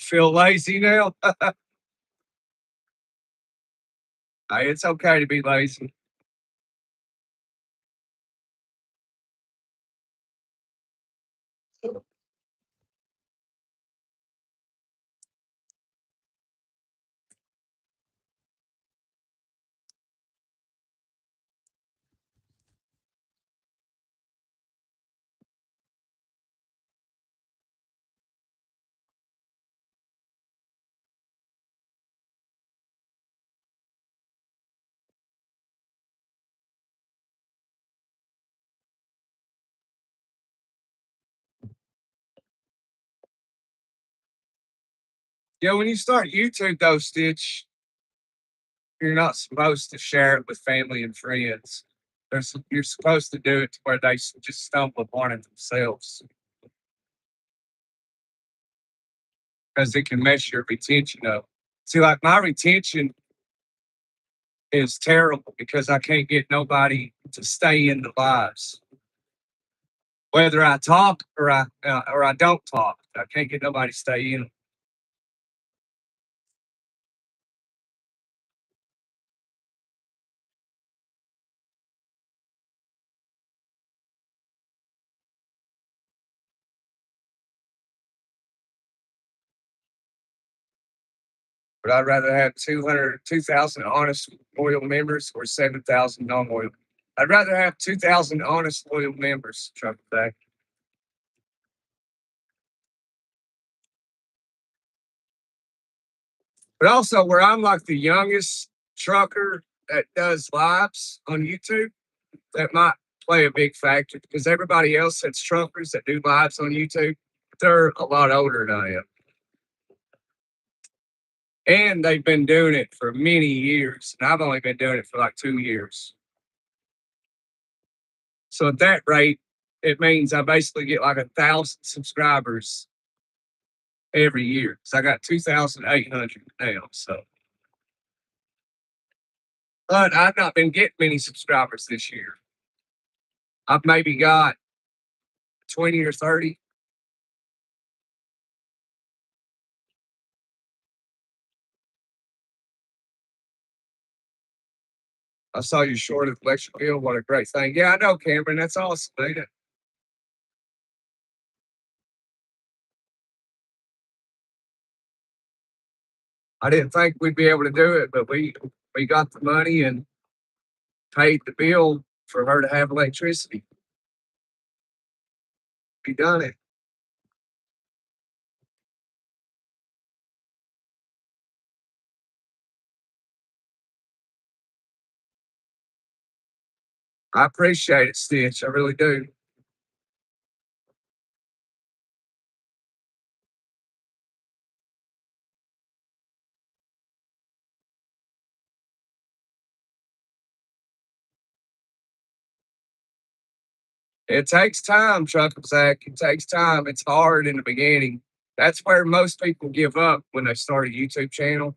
Feel lazy now? Hey, it's okay to be lazy. Yeah, when you start YouTube though, Stitch, you're not supposed to share it with family and friends. You're supposed to do it to where they just stumble upon it themselves because it can mess your retention up. See, like my retention is terrible because I can't get nobody to stay in the lives. Whether I talk or I don't talk, I can't get nobody to stay in. But I'd rather have 2,000 honest, loyal members or 7,000 non loyal. I'd rather have 2,000 honest, loyal members, Truck Back. But also, where I'm like the youngest trucker that does lives on YouTube, that might play a big factor because everybody else that's truckers that do lives on YouTube, they're a lot older than I am. And they've been doing it for many years. And I've only been doing it for like 2 years. So at that rate, it means I basically get like 1,000 subscribers every year. So I got 2,800 now. So, but I've not been getting many subscribers this year. I've maybe got 20 or 30. I saw you short of election bill. What a great thing. Yeah, I know, Cameron. That's awesome. Ain't it? I didn't think we'd be able to do it, but we got the money and paid the bill for her to have electricity. We done it. I appreciate it, Stitch. I really do. It takes time, Chuckle Zach. It takes time. It's hard in the beginning. That's where most people give up when they start a YouTube channel.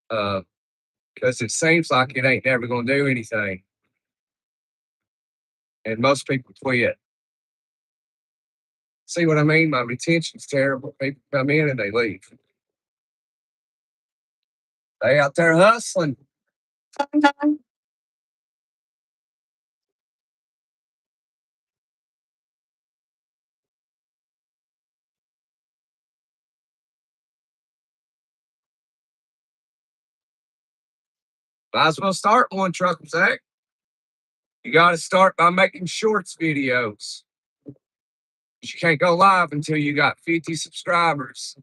Because it seems like it ain't never gonna do anything. And most people quit. See what I mean? My retention's terrible. People come in and they leave. They out there hustling. Might as well start one, Truck Zach. You got to start by making shorts videos. You can't go live until you got 50 subscribers.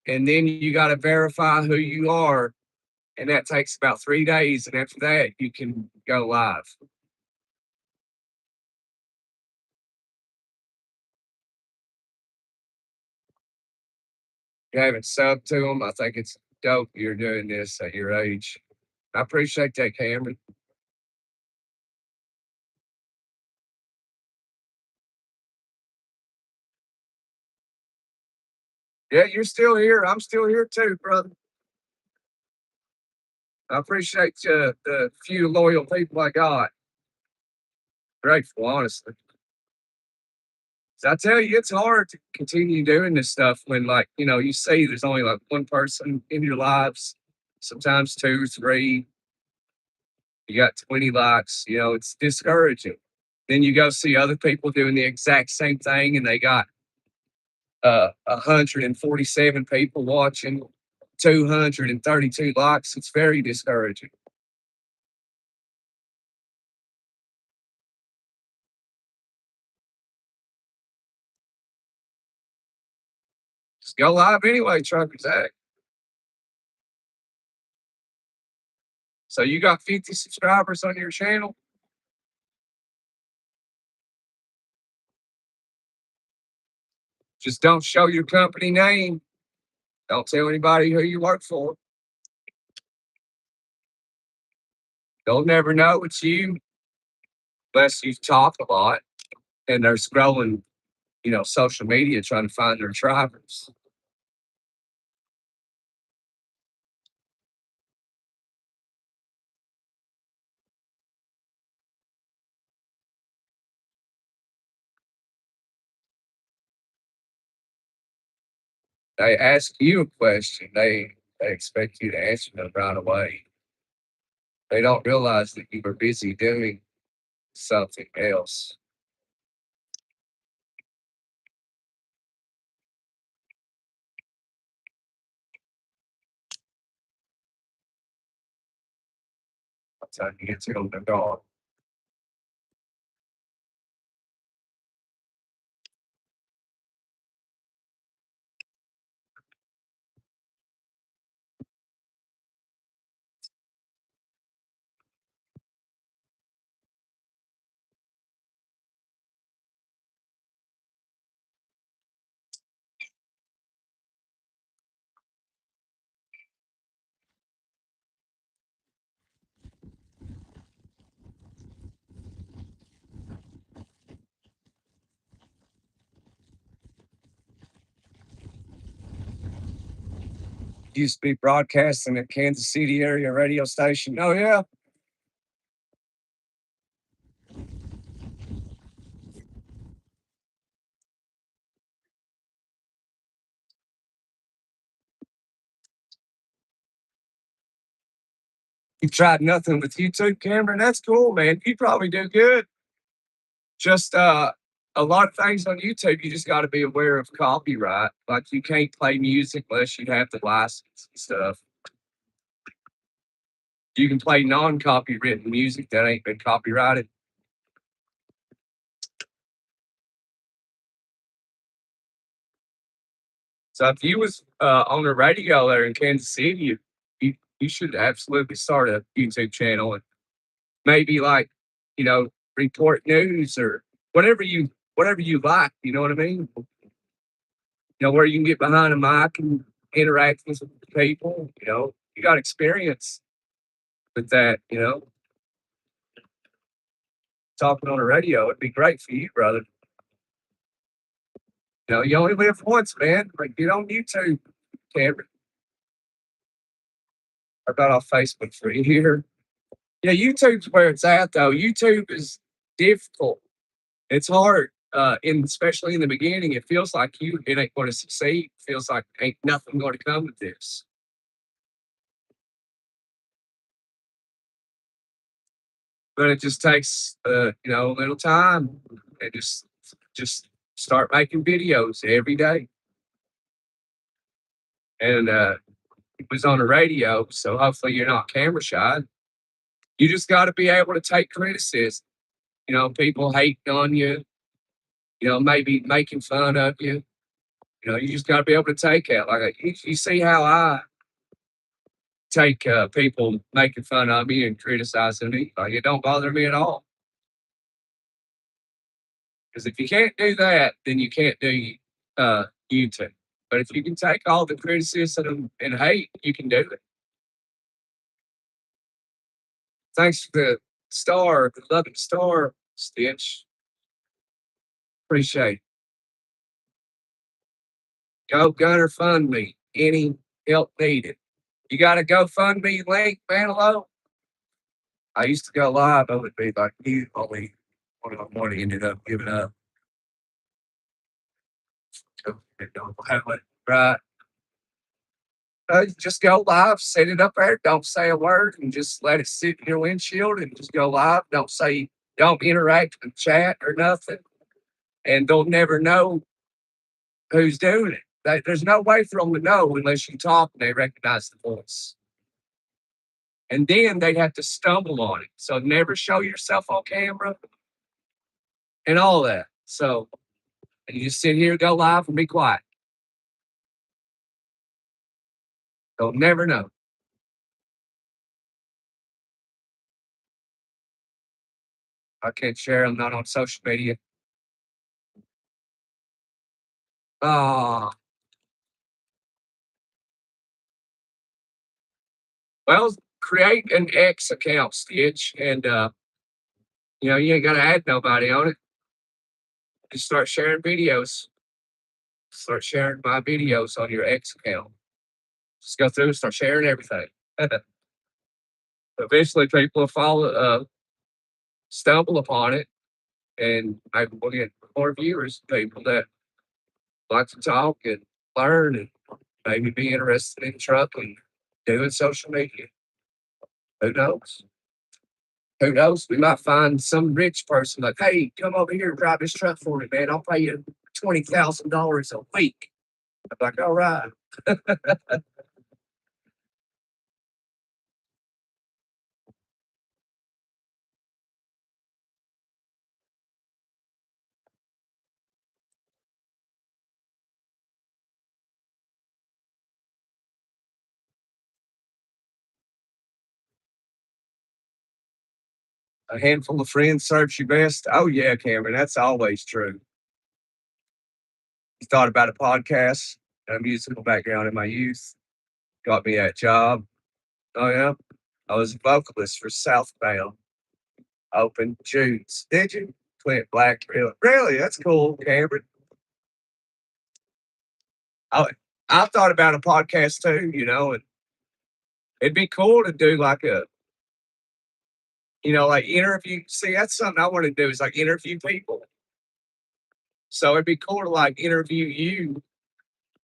And then you got to verify who you are. And that takes about 3 days. And after that, you can go live. You haven't subbed to them. I think it's dope you're doing this at your age. I appreciate that, Cameron. Yeah, you're still here. I'm still here too, brother. I appreciate the few loyal people I got. Grateful, honestly. So I tell you, it's hard to continue doing this stuff when, like, you see there's only like one person in your lives, sometimes two, three. You got 20 likes. It's discouraging. Then you go see other people doing the exact same thing, and they got 147 people watching, 232 likes. It's very discouraging. Just go live anyway, Trucker Zach. So you got 50 subscribers on your channel. Just don't show your company name. Don't tell anybody who you work for. They'll never know it's you unless you talk a lot and they're scrolling, social media trying to find their drivers. They ask you a question, they expect you to answer them right away. They don't realize that you were busy doing something else. By the time you get to the dog. Used to be broadcasting at Kansas City area radio station. Oh yeah. You tried nothing with YouTube, Cameron? That's cool, man. You probably do good. Just a lot of things on YouTube, you just got to be aware of copyright. Like you can't play music unless you have the license and stuff. You can play non-copywritten music that ain't been copyrighted. So if you was on the radio there in Kansas City, you should absolutely start a YouTube channel and maybe like, you know, report news or whatever you like. You know what I mean? Where you can get behind a mic and interact with people. You got experience with that. talking on the radio. It'd be great for you, brother. You know, you only live once, man. Like, get on YouTube, Cameron. I got off Facebook for a year. Yeah, YouTube's where it's at, though. YouTube is difficult. It's hard, especially in the beginning. It feels like it ain't going to succeed. It feels like ain't nothing going to come of this. But it just takes, a little time. And just start making videos every day. And it was on the radio, so hopefully you're not camera shy. You just got to be able to take criticism. You know, people hating on you. You know, maybe making fun of you. You know, you just got to be able to take it. Like you see how I take people making fun of me and criticizing me. Like it don't bother me at all. Because if you can't do that, then you can't do YouTube. But if you can take all the criticism and hate, you can do it. Thanks for the star, the loving star, Stitch. Appreciate it. Go Gunner Fund Me. Any help needed. You got a GoFundMe link, Manilow? I used to go live. I would be like, you only one of my money ended up giving up. So, don't have it, right? Just go live, set it up there. Don't say a word and just let it sit in your windshield and just go live. Don't interact with chat or nothing. And they'll never know who's doing it. There's no way for them to know unless you talk and they recognize the voice. And then they'd have to stumble on it. So never show yourself on camera and all that. So you just sit here, go live, and be quiet. They'll never know. I can't share. I'm not on social media. Ah, well, create an X account, Stitch, and you ain't gotta add nobody on it. Just start sharing videos. Start sharing my videos on your X account. Just go through and start sharing everything. Eventually, people will stumble upon it, and maybe we'll get more viewers, people that like to talk and learn, and maybe be interested in trucking, doing social media. Who knows? Who knows? We might find some rich person like, hey, come over here and drive this truck for me, man. I'll pay you $20,000 a week. I'm like, all right. A handful of friends serves you best. Oh, yeah, Cameron, that's always true. You thought about a podcast, a musical background in my youth, got me that job. Oh, yeah. I was a vocalist for Southbound. Open Jude's. Did you? Clint Black. Really? Really? That's cool, Cameron. I, I thought about a podcast too, and it'd be cool to do like like interview. See, that's something I want to do is like interview people. So it'd be cool to like interview you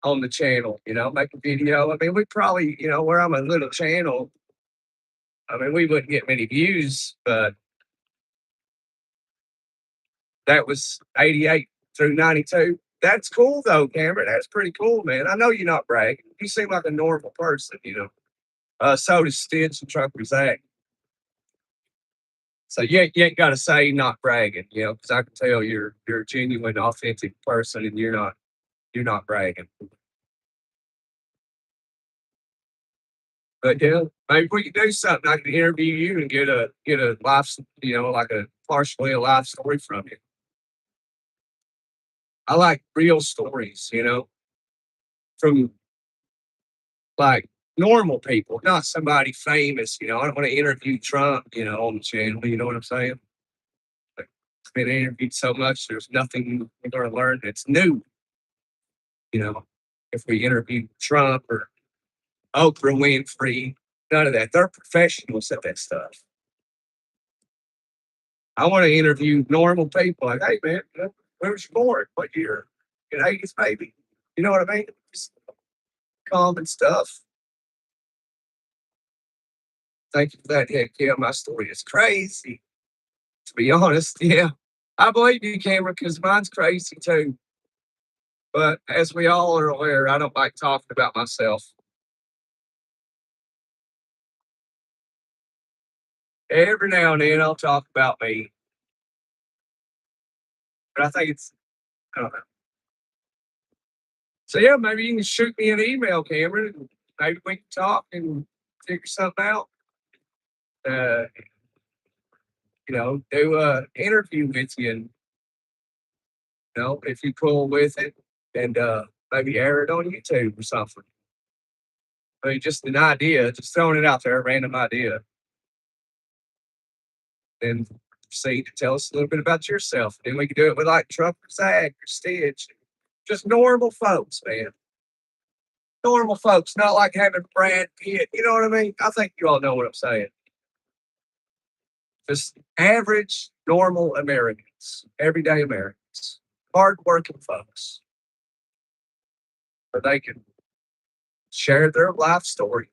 on the channel, make a video. I mean, we probably, where I'm a little channel, I mean, we wouldn't get many views, but that was 88 through 92. That's cool though, Cameron. That's pretty cool, man. I know you're not bragging. You seem like a normal person. So does Stitch and Trucker Zach. So you ain't got to say not bragging, because I can tell you're a genuine, authentic person, and you're not bragging. But yeah, maybe we could do something. I can interview you and get a life, like a partially a life story from you. I like real stories, from like normal people, not somebody famous. I don't want to interview Trump, on the channel. You know what I'm saying? been interviewed so much. There's nothing we're going to learn that's new. You know, if we interview Trump or Oprah Winfrey, none of that. They're professionals at that stuff. I want to interview normal people. Like, hey man, where was you born? What year? In '80s, maybe. You know what I mean? Just common stuff. Thank you for that. Heck yeah, my story is crazy. To be honest, yeah. I believe you, Cameron, because mine's crazy too. But as we all are aware, I don't like talking about myself. Every now and then I'll talk about me. But I think it's, I don't know. So yeah, maybe you can shoot me an email, Cameron. And maybe we can talk and figure something out. Uh, do a interview with you, and if you cool with it, and maybe air it on YouTube or something. I mean, just an idea, just throwing it out there, a random idea. Then proceed to tell us a little bit about yourself. Then we can do it with like Trump or Zach or Stitch. Just normal folks, man. Normal folks, not like having Brad Pitt. You know what I mean? I think you all know what I'm saying. Just average, normal Americans, everyday Americans, hardworking folks, where they can share their life story.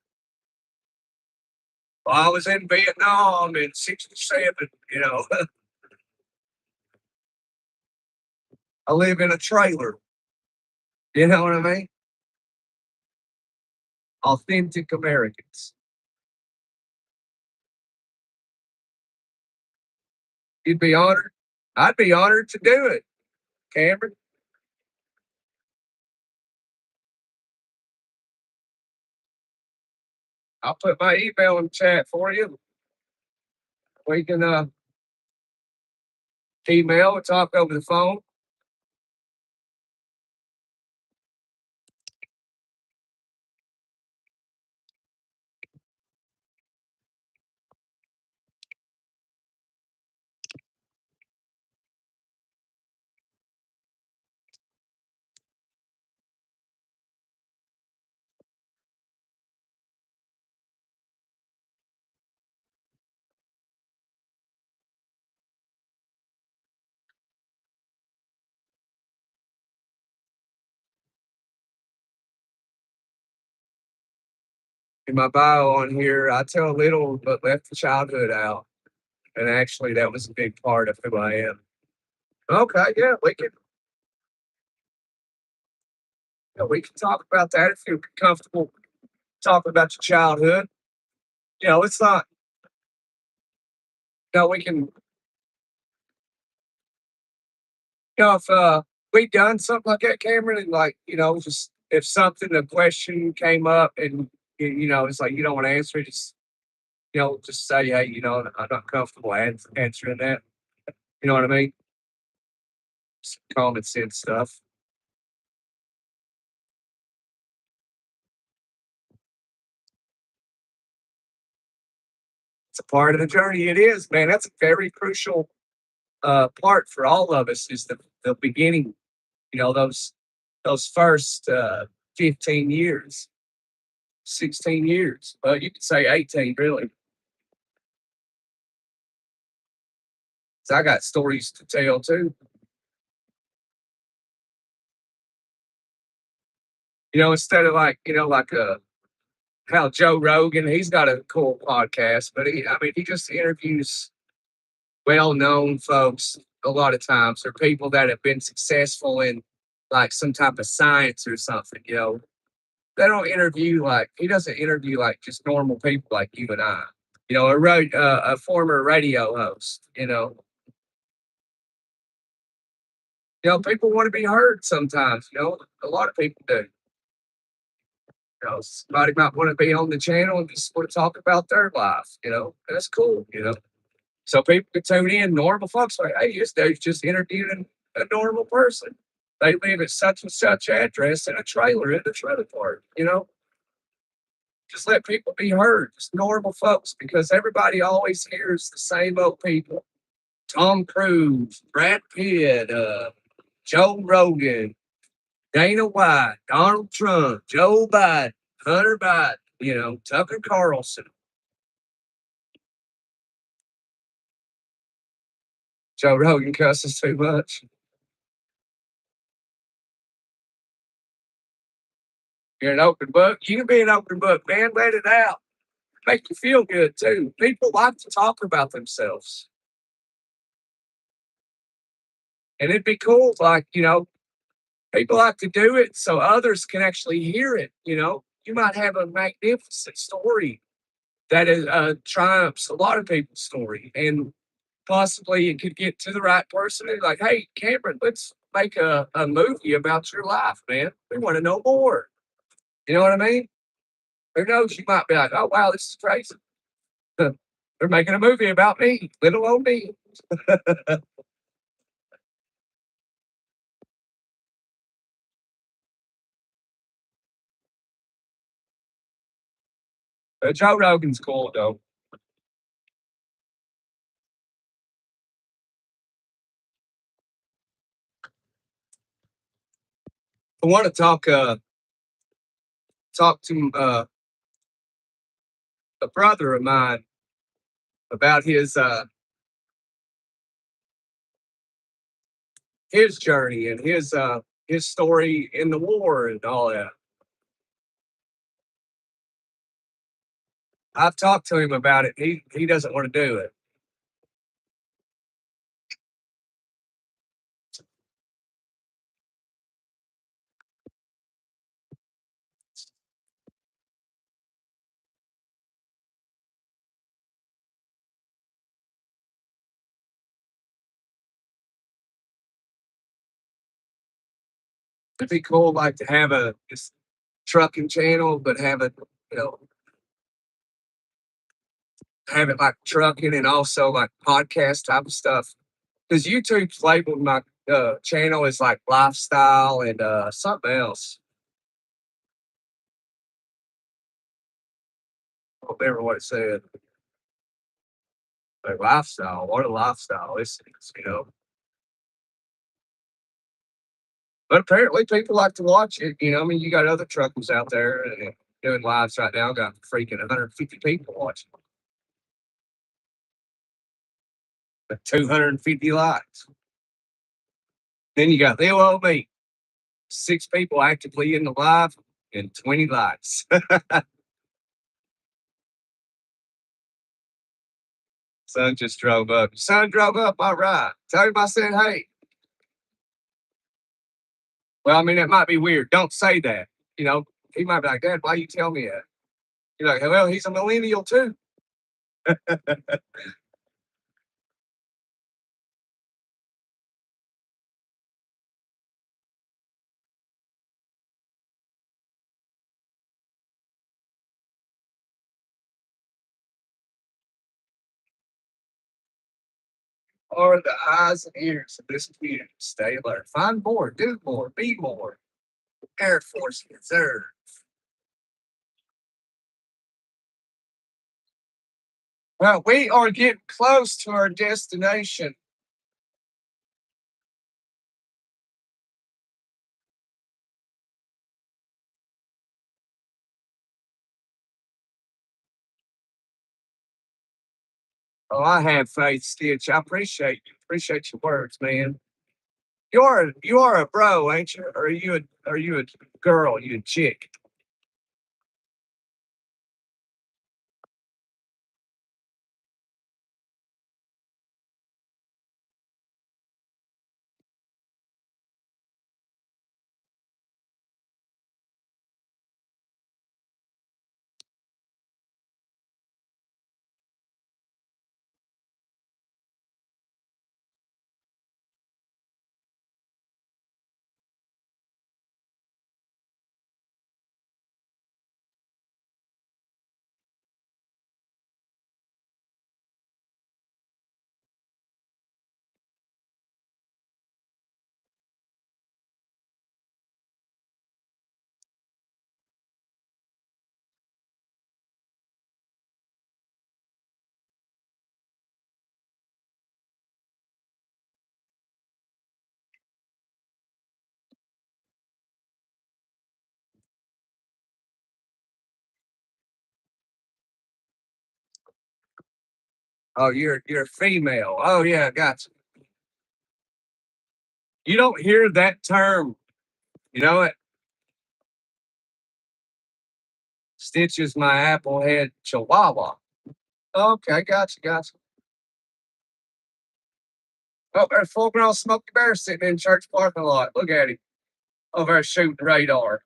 Well, I was in Vietnam in '67, I live in a trailer. You know what I mean? Authentic Americans. You'd be honored. I'd be honored to do it, Cameron. I'll put my email in the chat for you. We can email or talk over the phone. In my bio on here, I tell a little but left the childhood out. And actually, that was a big part of who I am. Okay, yeah, we can talk about that if you're comfortable talking about your childhood. It's not. We can. If we done something like that, Cameron, and like just if something a question came up and it's like you don't want to answer it, just say, hey, I'm not comfortable answering that. You know what I mean? Just common sense stuff. It's a part of the journey. It is, man. That's a very crucial part for all of us is the beginning. Those first 15 years, 16 years. Well, you could say 18, really. So I got stories to tell too. Instead of like, how Joe Rogan, he's got a cool podcast, but he just interviews well-known folks a lot of times, or people that have been successful in like some type of science or something. They don't interview like he doesn't interview like just normal people like you and I. A former radio host. People want to be heard sometimes. A lot of people do. Somebody might want to be on the channel and just want to talk about their life. That's cool. So people can tune in, normal folks like, hey, this dude's just interviewing a normal person. They live at such and such address in a trailer in the trailer park. Just let people be heard, just normal folks, because everybody always hears the same old people Tom Cruise, Brad Pitt, Joe Rogan, Dana White, Donald Trump, Joe Biden, Hunter Biden, Tucker Carlson. Joe Rogan cusses too much. You're an open book. You can be an open book, man. Let it out. Make you feel good too. People like to talk about themselves. And it'd be cool, like, people like to do it so others can actually hear it. You might have a magnificent story that is triumphs a lot of people's story, and possibly it could get to the right person and like, hey, Cameron, let's make a movie about your life, man. We want to know more. You know what I mean? Who knows? You might be like, oh wow, this is crazy. They're making a movie about me, little old me. Joe Rogan's cool though. I want to talk to a brother of mine about his journey and his story in the war and all that. I've talked to him about it. He doesn't want to do it. It'd be cool, like to have a just trucking channel, but you know, have it like trucking and also like podcast type of stuff. Because YouTube's labeled my channel as like lifestyle and something else. I don't remember what it said. Like lifestyle. What a lifestyle this is. But apparently people like to watch it. I mean, you got other truckers out there doing lives right now. Got freaking 150 people watching. 250 likes. Then you got little old me. 6 people actively in the live and 20 likes. Son just drove up. Son drove up. All right. Tell him I said, hey. Well, I mean, it might be weird. Don't say that. You know, he might be like, Dad, why you tell me that? You're like, well, he's a millennial too. Or the eyes and ears of this community. Stay alert. Find more. Do more. Be more. Air Force Reserve. Well, we are getting close to our destination. Oh, I have faith, Stitch. I appreciate you. Appreciate your words, man. You are a bro, ain't you? Or are you a girl? You a chick? Oh, you're a female. Oh yeah, gotcha. You don't hear that term. You know it. Stitch is my applehead chihuahua. Okay, gotcha. Oh, there's full grown Smokey Bear sitting in church parking lot. Look at him over there shooting radar.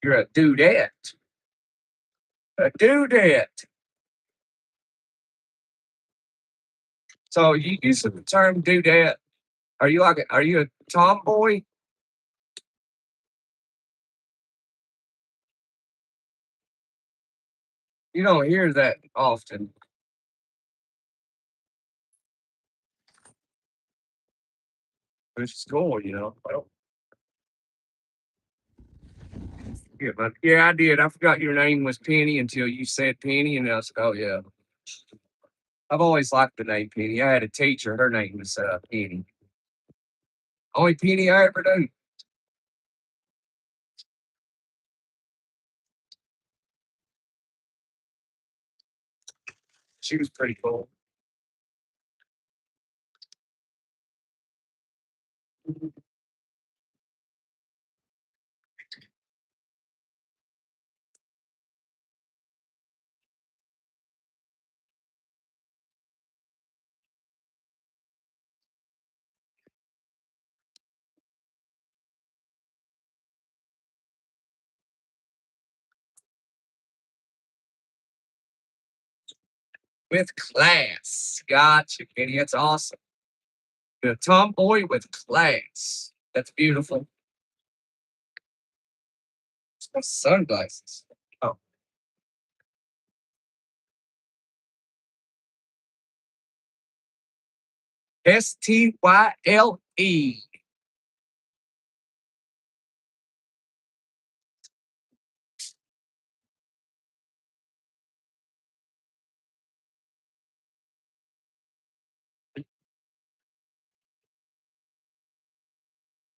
You're a dudette. A dudette. So you use the term dudette. Are you a tomboy? You don't hear that often. Which is cool, you know. Well, yeah, I did. I forgot your name was Penny until you said Penny, and I was like, oh yeah. I've always liked the name Penny. I had a teacher, her name was Penny. Only Penny I ever knew. She was pretty cool. With class. Gotcha, Penny. That's awesome. The tomboy with class. That's beautiful. It's my sunglasses. Oh, Style.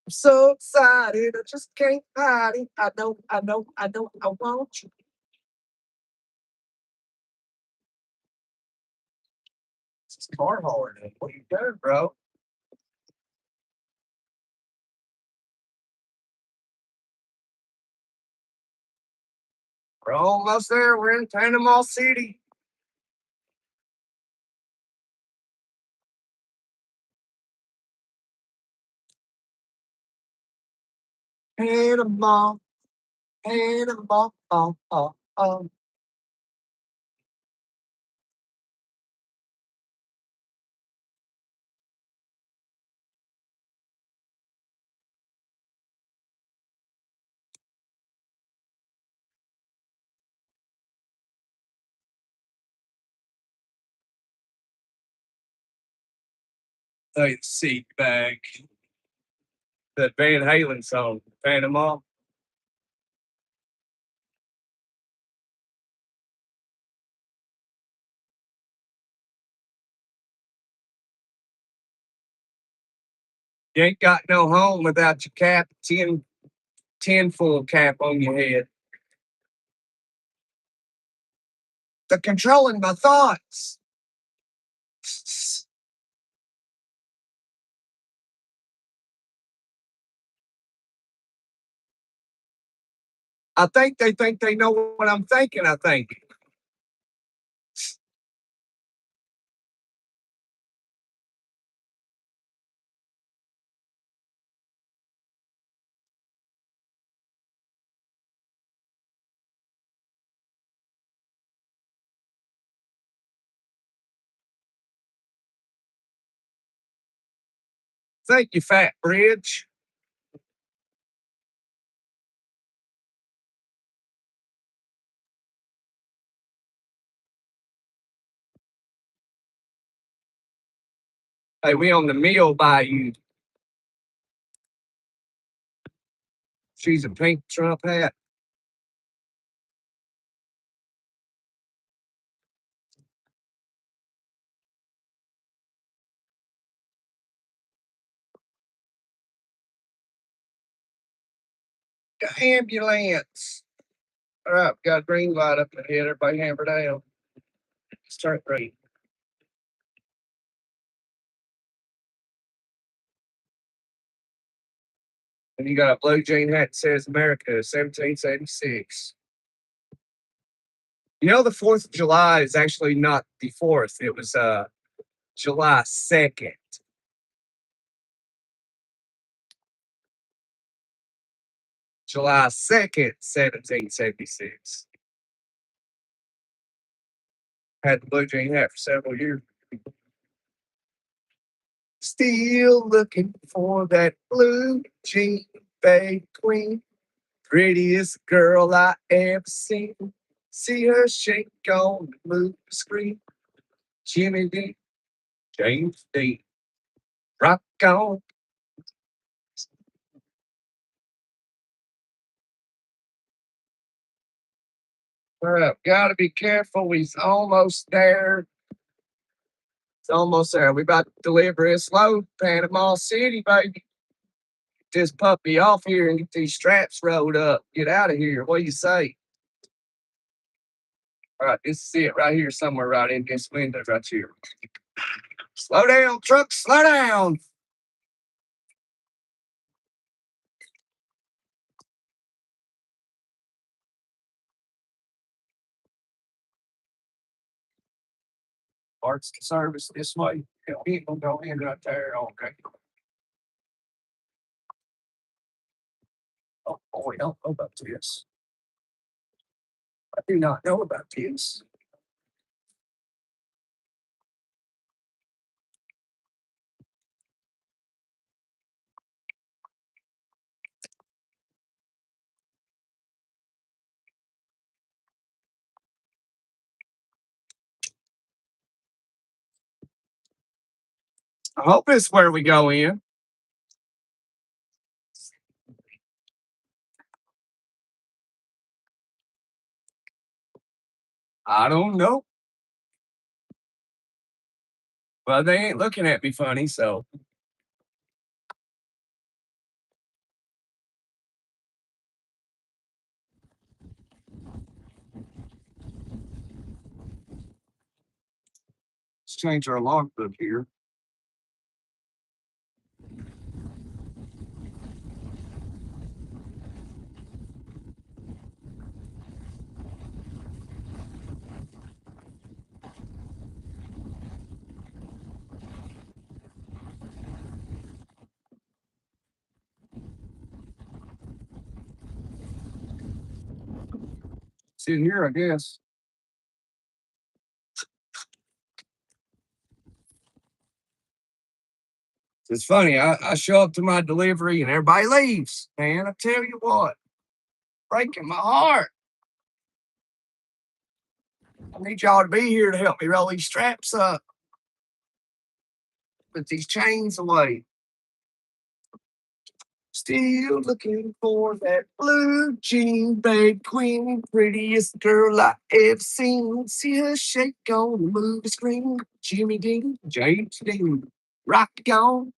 I'm so excited. I just can't hide it. I want you. It's car hard. What are you doing, bro? We're almost there. We're in Panama City. Panama, Panama. Oh. Hey, seat back. That Van Halen song, Panama. You ain't got no home without your cap, tin full cap on your head. They're controlling my thoughts. I think they know what I'm thinking. I think. Thank you, Fat Bridge. Hey, we on the meal by you. She's a pink Trump hat. The ambulance. All right, got a green light up ahead. Everybody hammer down. Start rate. And you got a blue jean hat that says America, 1776. You know, the 4th of July is actually not the 4th. It was July 2nd. July 2nd, 1776. Had the blue jean hat for several years. Still looking for that blue jean bag queen. Prettiest girl I ever seen. See her shake on the movie screen. Jimmy D, James D, rock on. Gotta be careful. He's almost there. It's almost there. We about to deliver this load, Panama City, baby. Get this puppy off here and get these straps rolled up. Get out of here. What do you say? All right, this is it right here, somewhere right in this window right here. Slow down, truck, slow down. Parts and service this way. Yeah, we ain't gonna go in right there. Okay. Oh boy, I don't know about this. I do not know about this. I hope this is where we go in. I don't know. Well, they ain't looking at me funny, so let's change our logbook here. It's in here, I guess. It's funny. I show up to my delivery and everybody leaves. Man, I tell you what, breaking my heart. I need y'all to be here to help me roll these straps up, put these chains away. Still looking for that blue jean bag queen, prettiest girl I ever seen. See her shake on the movie screen. Jimmy Dean, James Dean, rock on.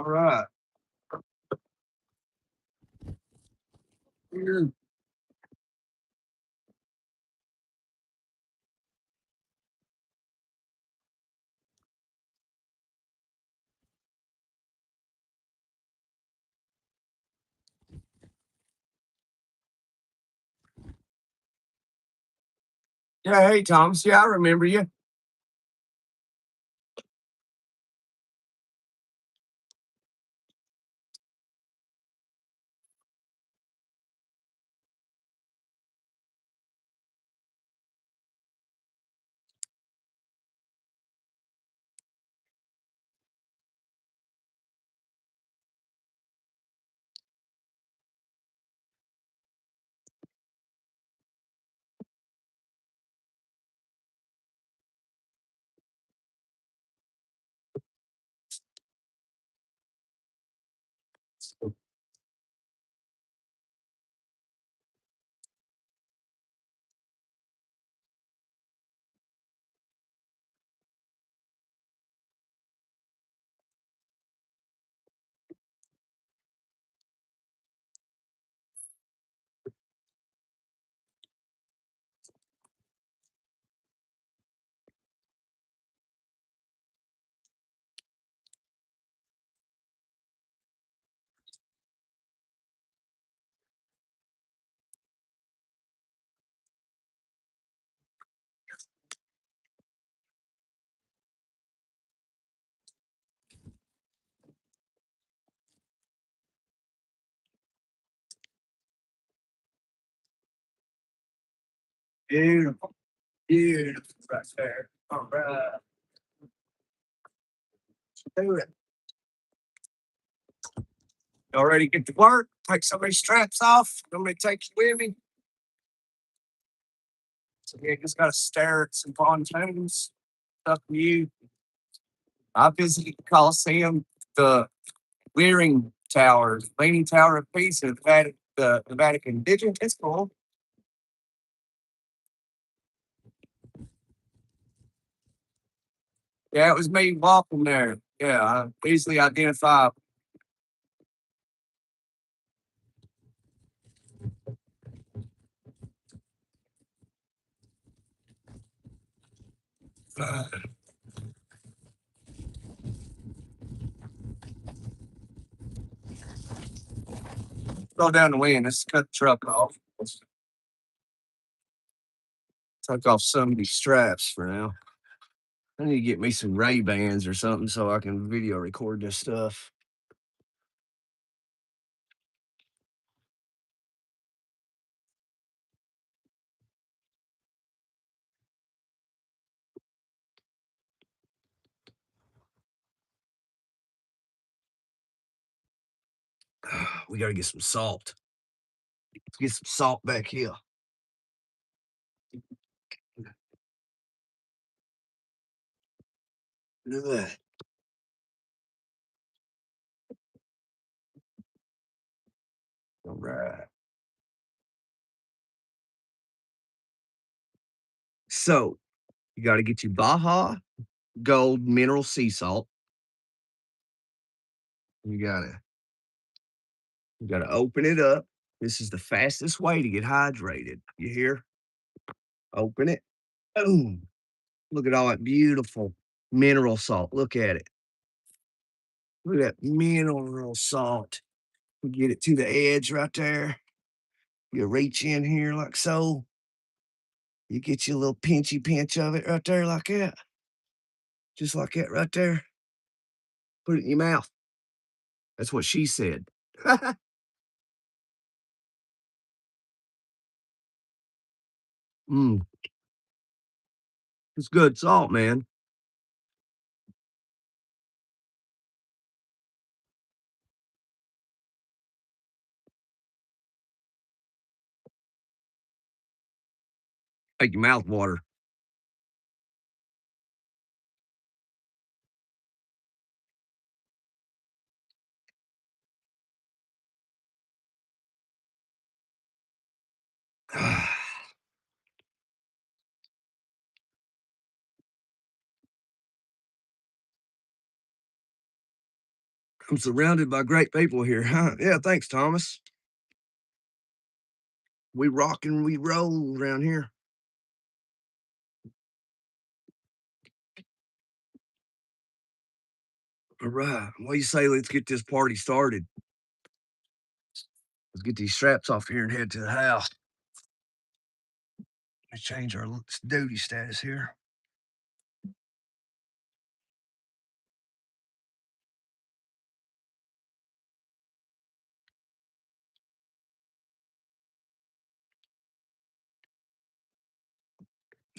right. Mm. Yeah, hey Thomas. Yeah, I remember you. Beautiful. Beautiful right there. All right. Do it. Y'all ready to get to work? Take some of these straps off. I'm gonna take you with me. So yeah, just gotta stare at some pontoons. Up to you. I visited the Coliseum, the Leaning Tower, Leaning Tower of Pisa, the Vatican. Did you? It's cool. Yeah, it was me walking there. Yeah, I easily identify. Uh, Slow down the wind. Let's cut the truck off. Let's take off some of these straps for now. I need to get me some Ray Bans or something so I can video record this stuff. We gotta get some salt. Let's get some salt back here. Look at that. All right. So you got to get your Baja Gold mineral sea salt. You gotta open it up. This is the fastest way to get hydrated. You hear? Open it. Boom. Look at all that beautiful mineral salt. Look at it. Look at that mineral salt. You get it to the edge right there. You reach in here like so. You get you a little pinchy pinch of it right there, like that. Just like that right there. Put it in your mouth. That's what she said. Mm, it's good salt, man. Make your mouth water. I'm surrounded by great people here, huh? Yeah, thanks, Thomas. We rock and we roll around here. All right. What do you say? Let's get this party started. Let's get these straps off here and head to the house. Let's change our duty status here.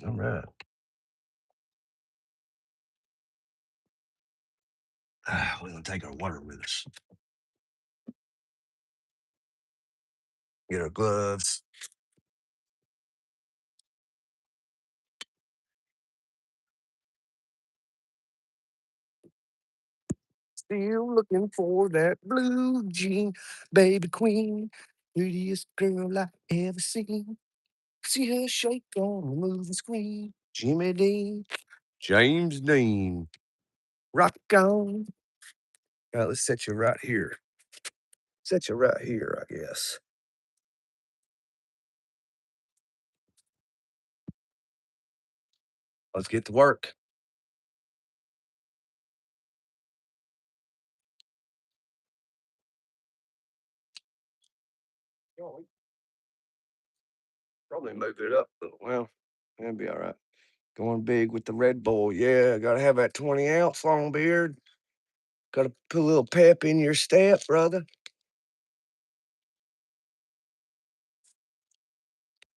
All right. We're gonna take our water with us. Get our gloves. Still looking for that blue jean, baby queen, prettiest girl I ever seen. See her shake on the movie screen. Jimmy Dean, James Dean, rock on. All right, let's set you right here. Set you right here, I guess. Let's get to work. Probably move it up. Well, that'd be all right. Going big with the Red Bull. Yeah, gotta have that 20 ounce long beard. Gotta put a little pep in your step, brother.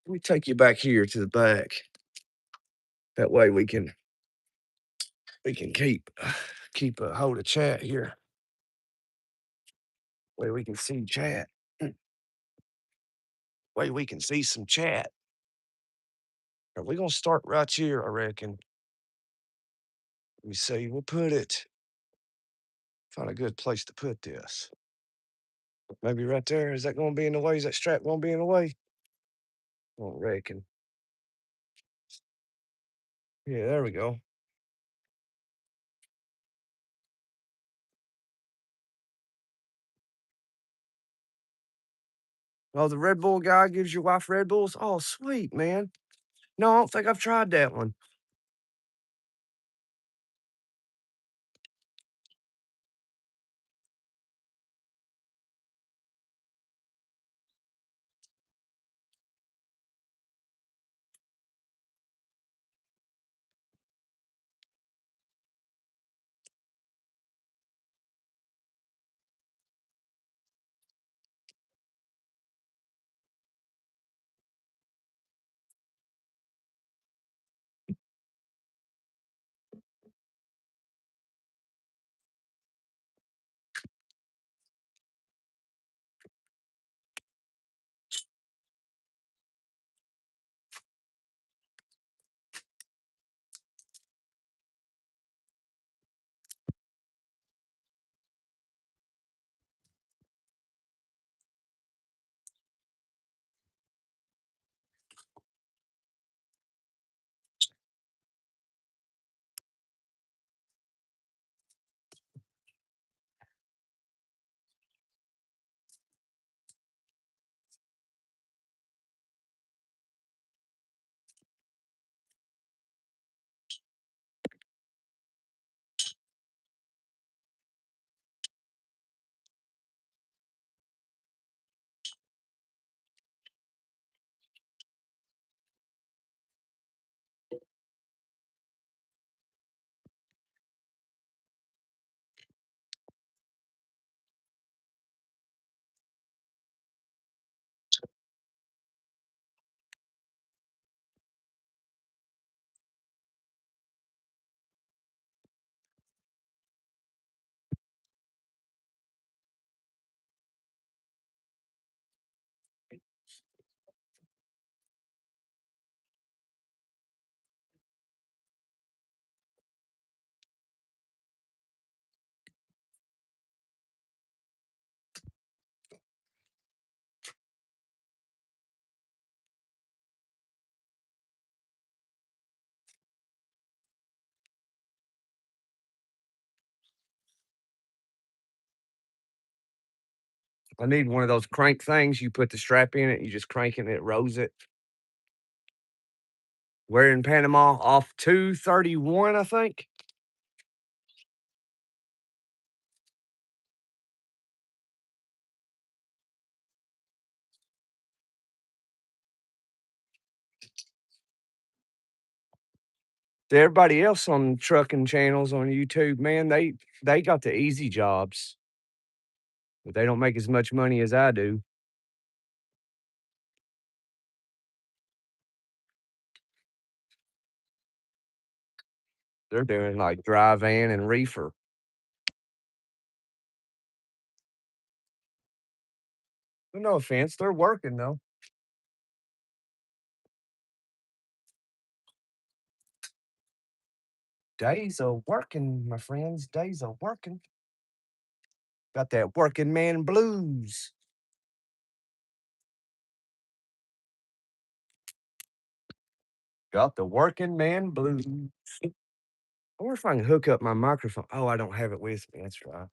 Let me take you back here to the back. That way we can keep a hold of chat here. Way we can see chat. Way we can see some chat. Are we gonna start right here? I reckon. Let me see. We'll put it. Find a good place to put this. Maybe right there. Is that gonna be in the way? Is that strap gonna be in the way? I don't reckon. Yeah, there we go. Oh, the Red Bull guy gives your wife Red Bulls? Oh, sweet, man. No, I don't think I've tried that one. I need one of those crank things. You put the strap in it, you just crank it and it rolls it. We're in Panama off 231, I think. Everybody else on trucking channels on YouTube, man, they got the easy jobs, but they don't make as much money as I do. They're doing like dry van and reefer. Well, no offense, they're working though. Days of working, my friends. Days of working. Got that working man blues. Got the working man blues. I wonder if I can hook up my microphone. Oh, I don't have it with me. That's right.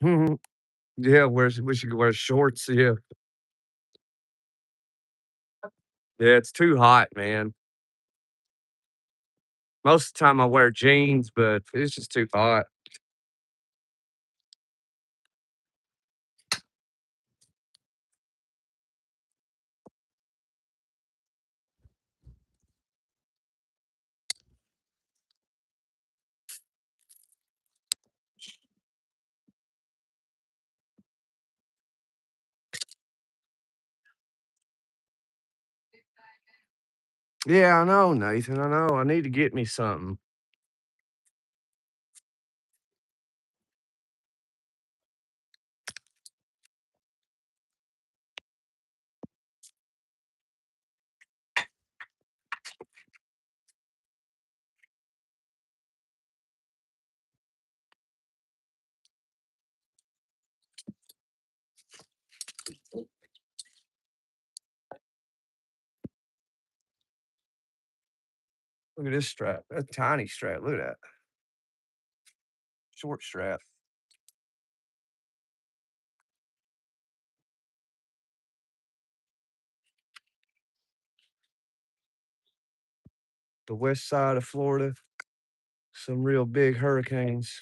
Mhm. Yeah, we should wear shorts. Yeah. Yeah, it's too hot, man. Most of the time I wear jeans, but it's just too hot. Yeah, I know, Nathan. I know. I need to get me something. Look at this strap. That's a tiny strap. Look at that. Short strap. the west side of Florida, some real big hurricanes.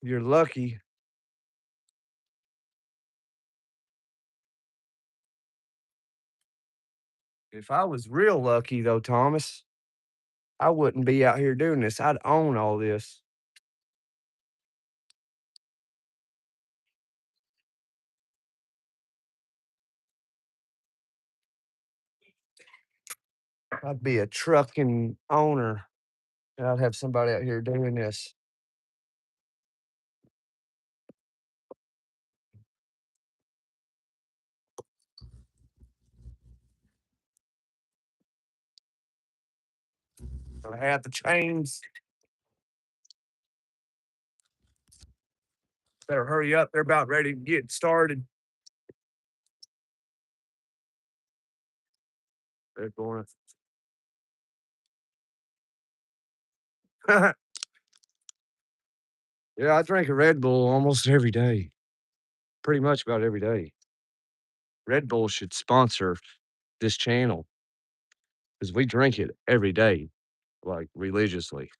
You're lucky. If I was real lucky, though, Thomas, I wouldn't be out here doing this. I'd own all this. I'd be a trucking owner, and I'd have somebody out here doing this. I have the chains. Better hurry up. They're about ready to get started. They're going. Yeah, I drink a Red Bull almost every day. Pretty much about every day. Red Bull should sponsor this channel because we drink it every day, like religiously.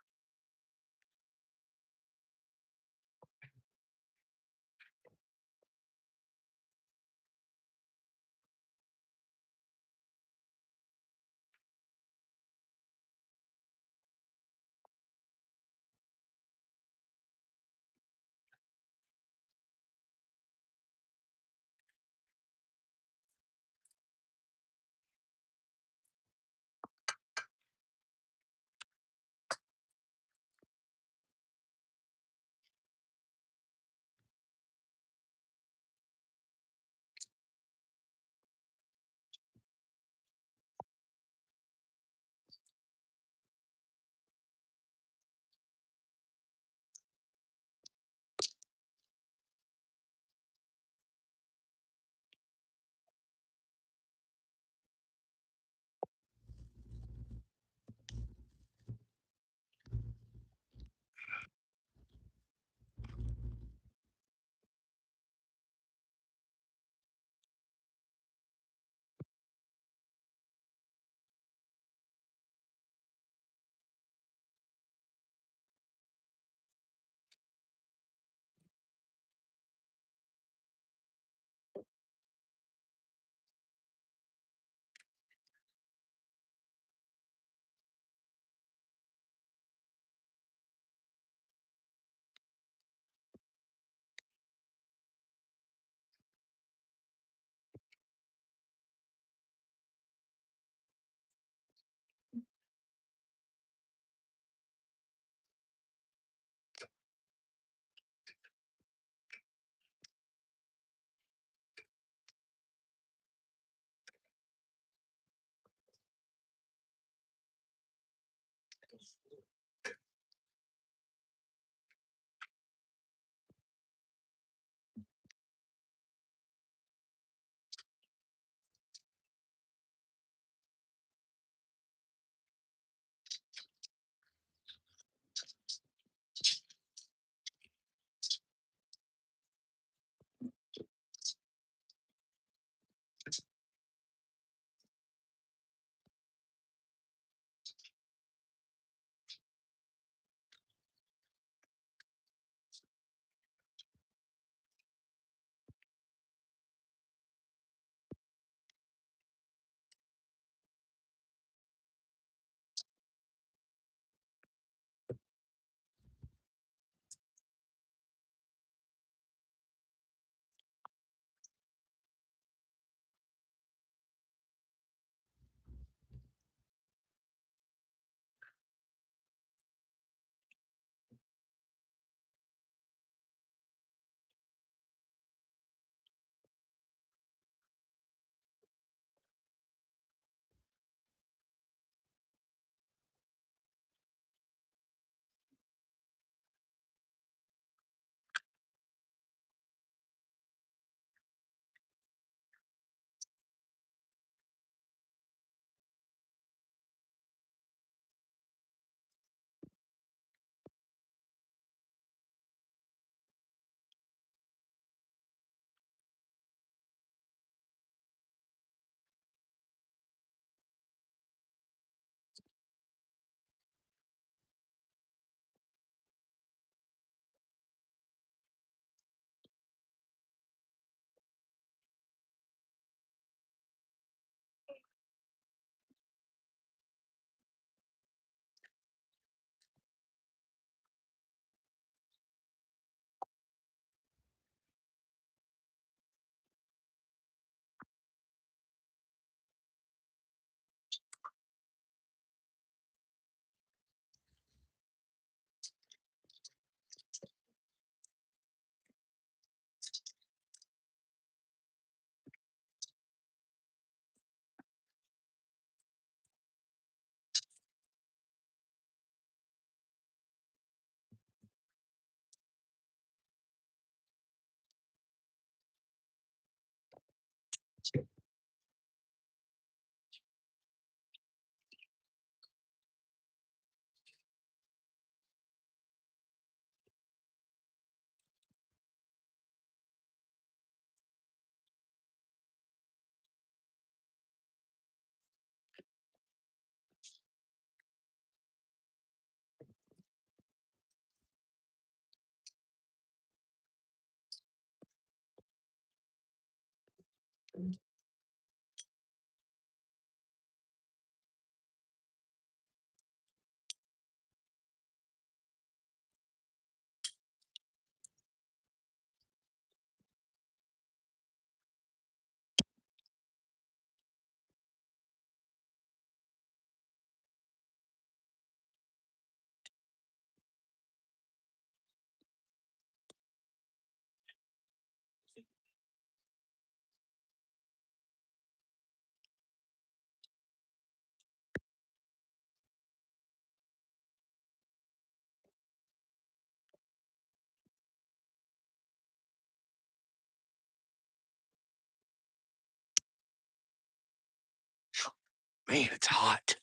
Man, it's hot.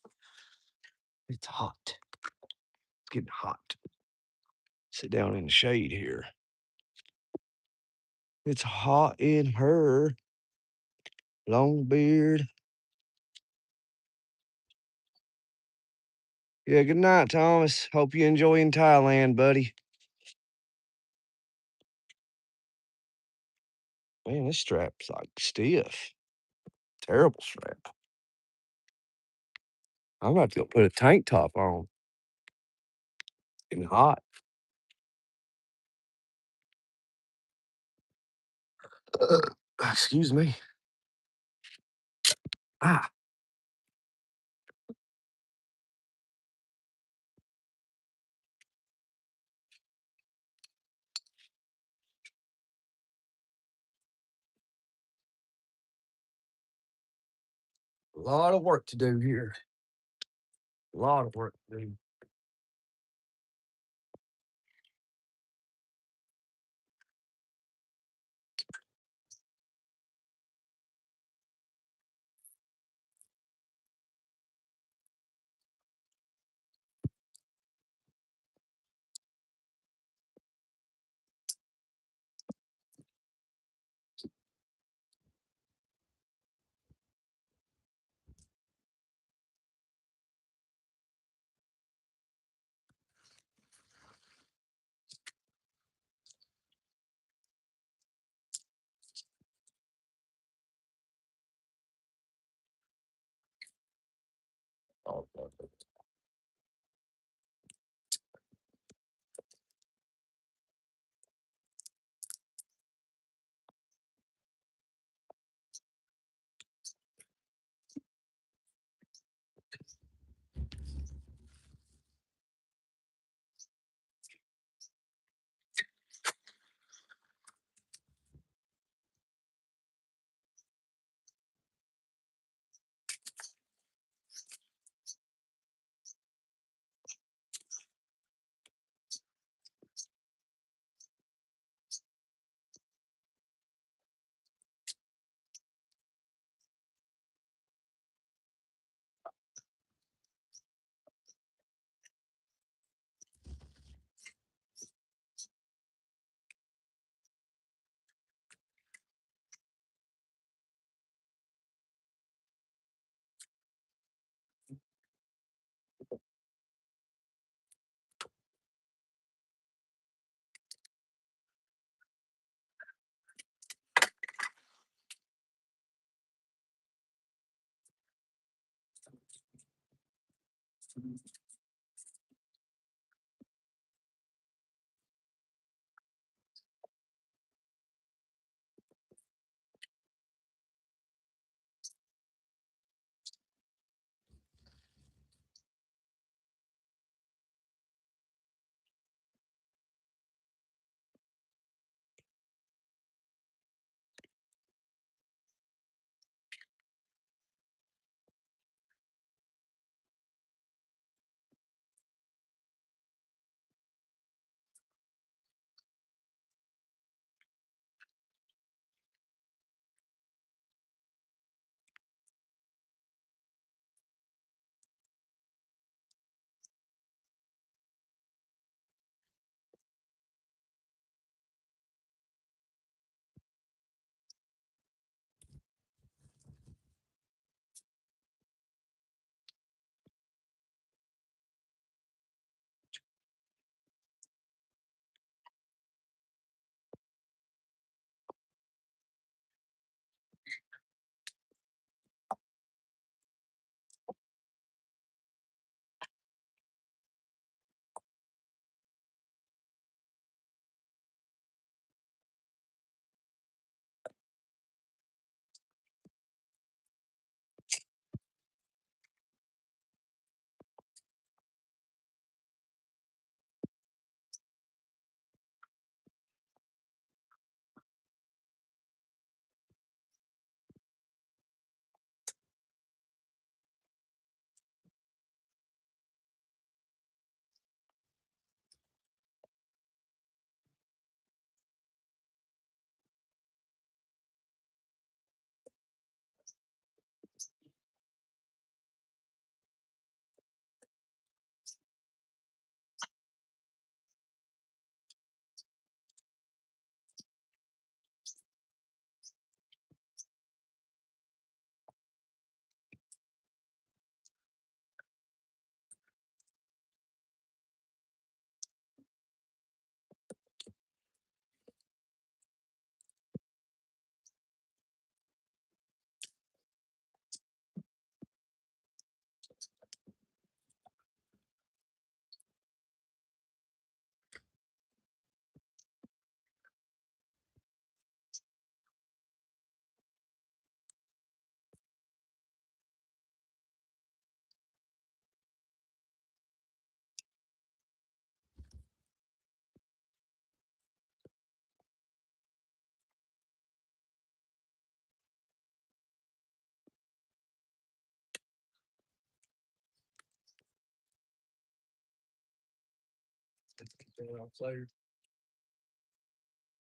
It's hot. It's getting hot. Sit down in the shade here. It's hot in her. Long beard. Yeah, good night, Thomas. Hope you enjoying Thailand, buddy. Man, this strap's like stiff. Terrible strap. I'm about to go put a tank top on. It's getting hot. Excuse me. Ah, a lot of work to do here. A lot of work to do.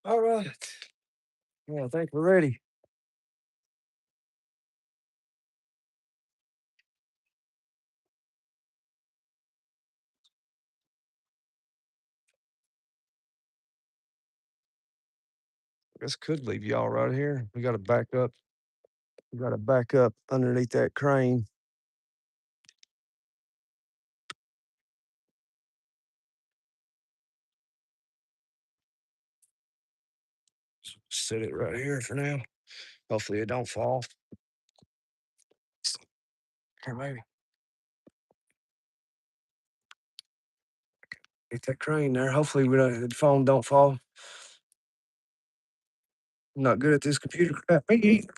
All right. Yeah, I think we're ready. This could leave y'all right here. We got to back up. We got to back up underneath that crane. Set it right here for now. Hopefully it don't fall. Here, maybe. Get that crane there. Hopefully the phone don't fall. I'm not good at this computer crap. Me either.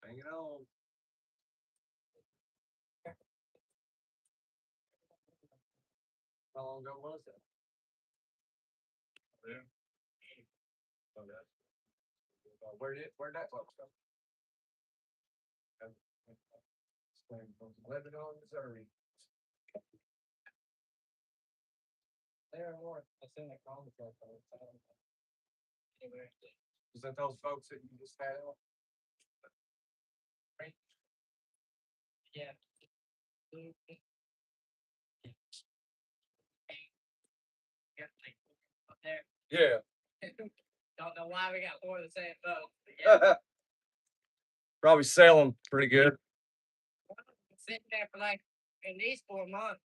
Hang it on. How long ago was that? Yeah. Oh, that's. Where'd that book come? From Lebanon, Missouri. There more. I seen that comic book. Anyway. Was that those folks that you just had on? Right? Yeah. Up there. Yeah. Don't know why we got more of the same boat. Yeah. Probably sell them pretty good. Sitting there for like at least 4 months.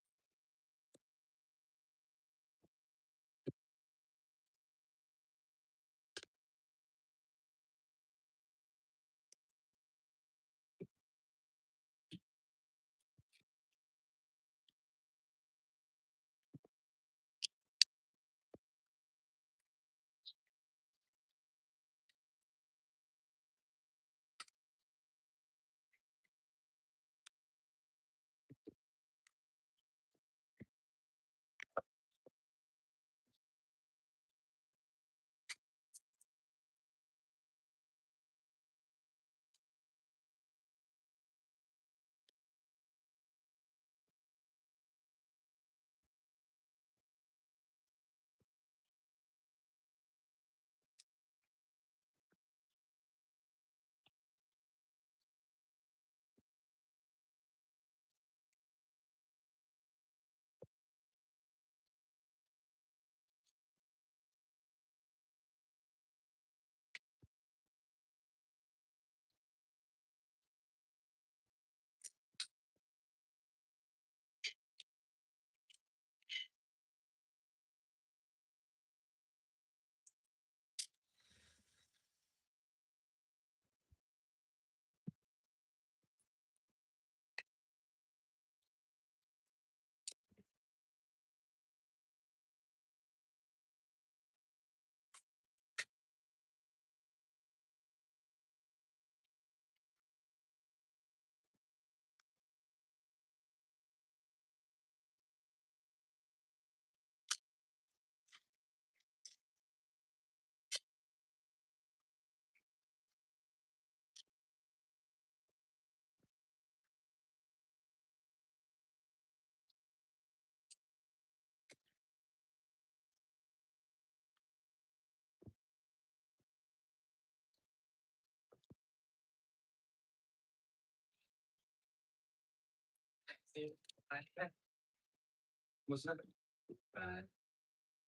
What's that?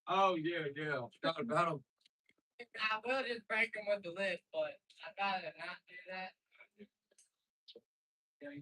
Oh, yeah, yeah. Forgot about them. I will just break them with the list, but I'd rather not do that. Yeah.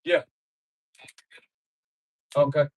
Yeah. Okay.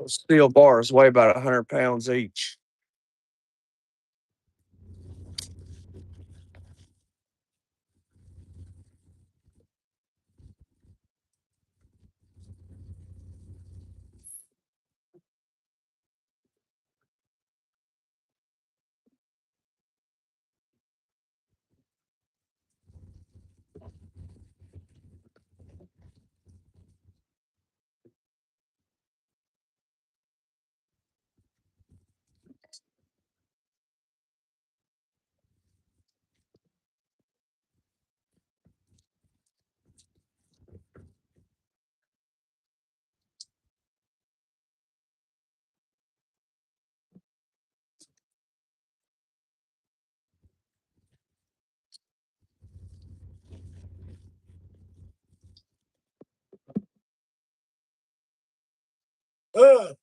Those steel bars weigh about 100 pounds each. Ugh.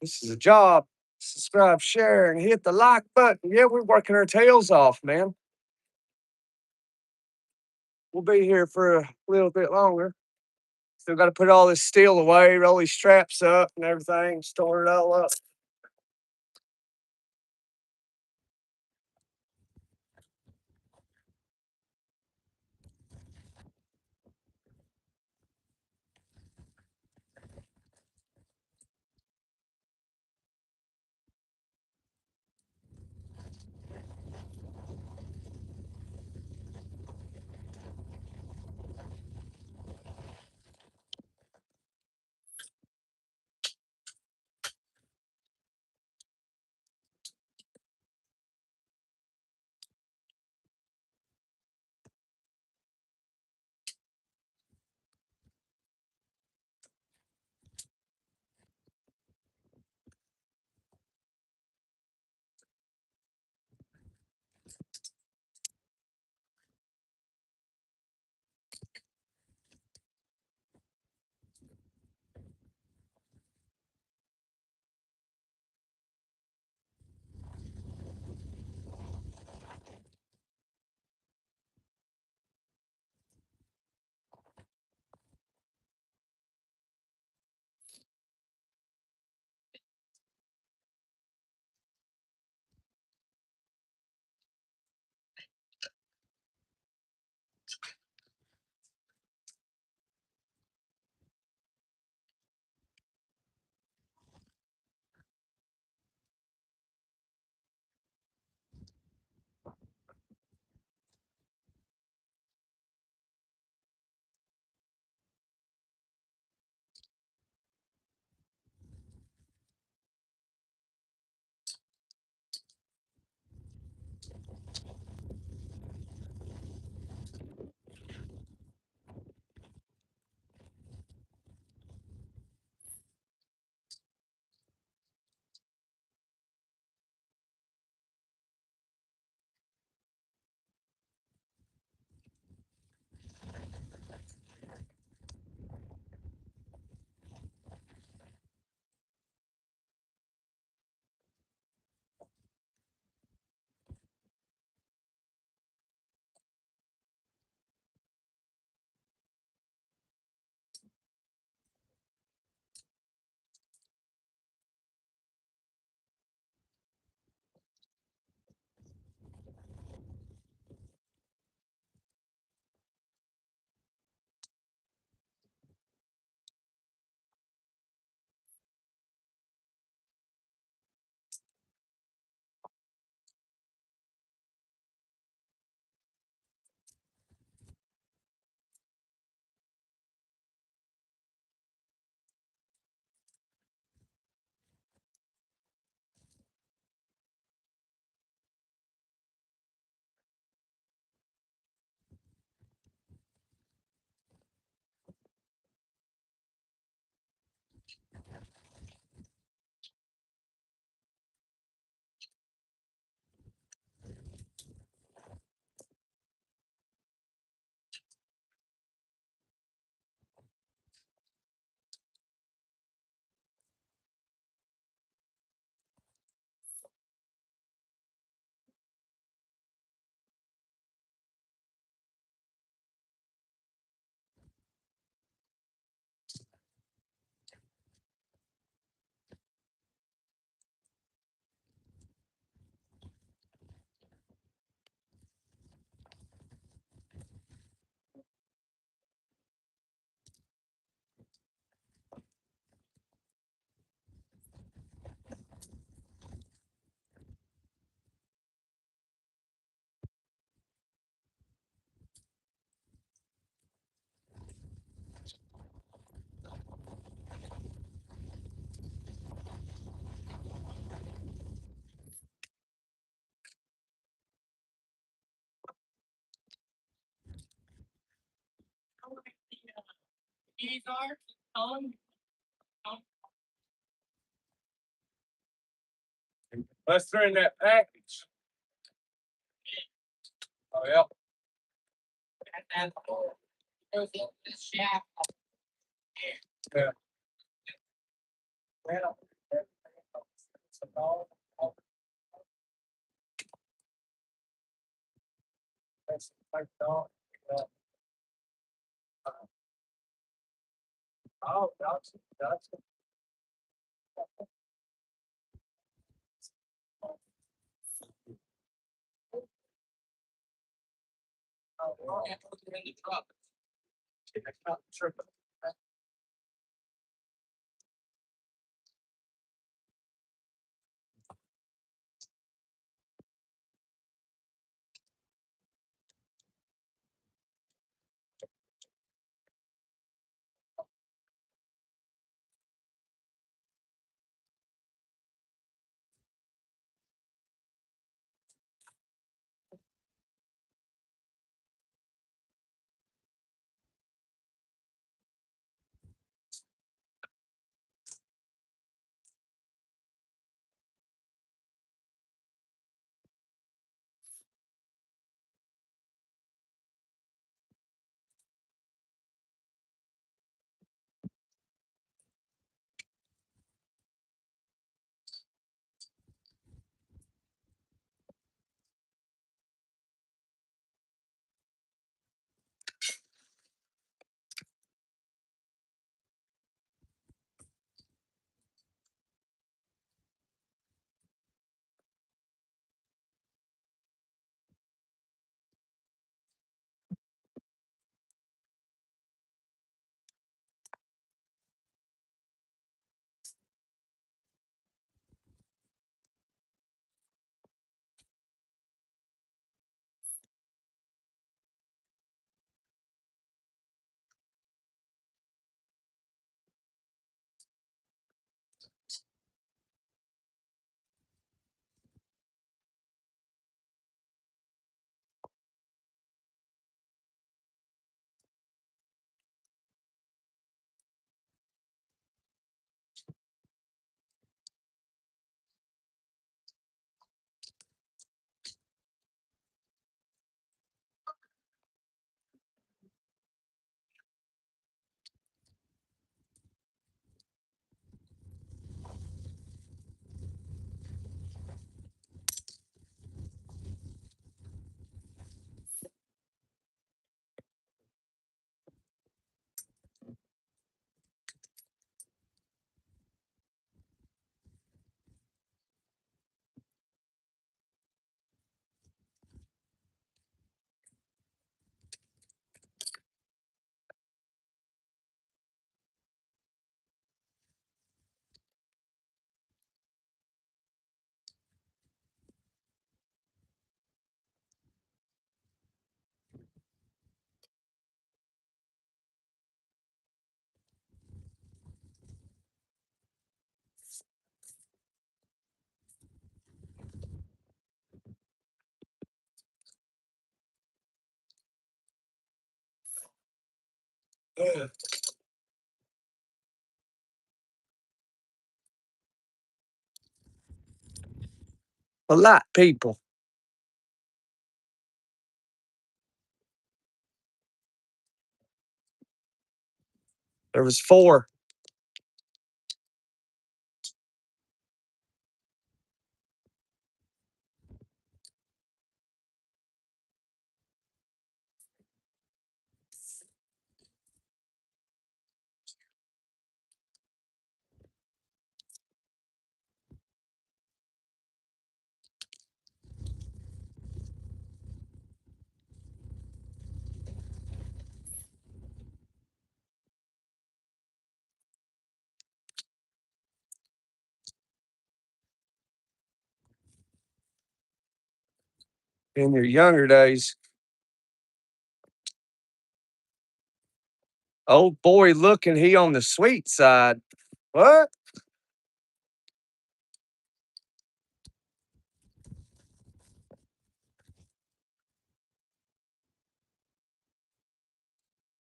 This is a job. Subscribe, share, and hit the like button. Yeah, we're working our tails off, man. We'll be here for a little bit longer. Still got to put all this steel away, roll these straps up and everything, store it all up. Let's throw in that package. Oh, yeah. Yeah. A lot, people. There was four. In your younger days. Old boy looking, he on the sweet side. What?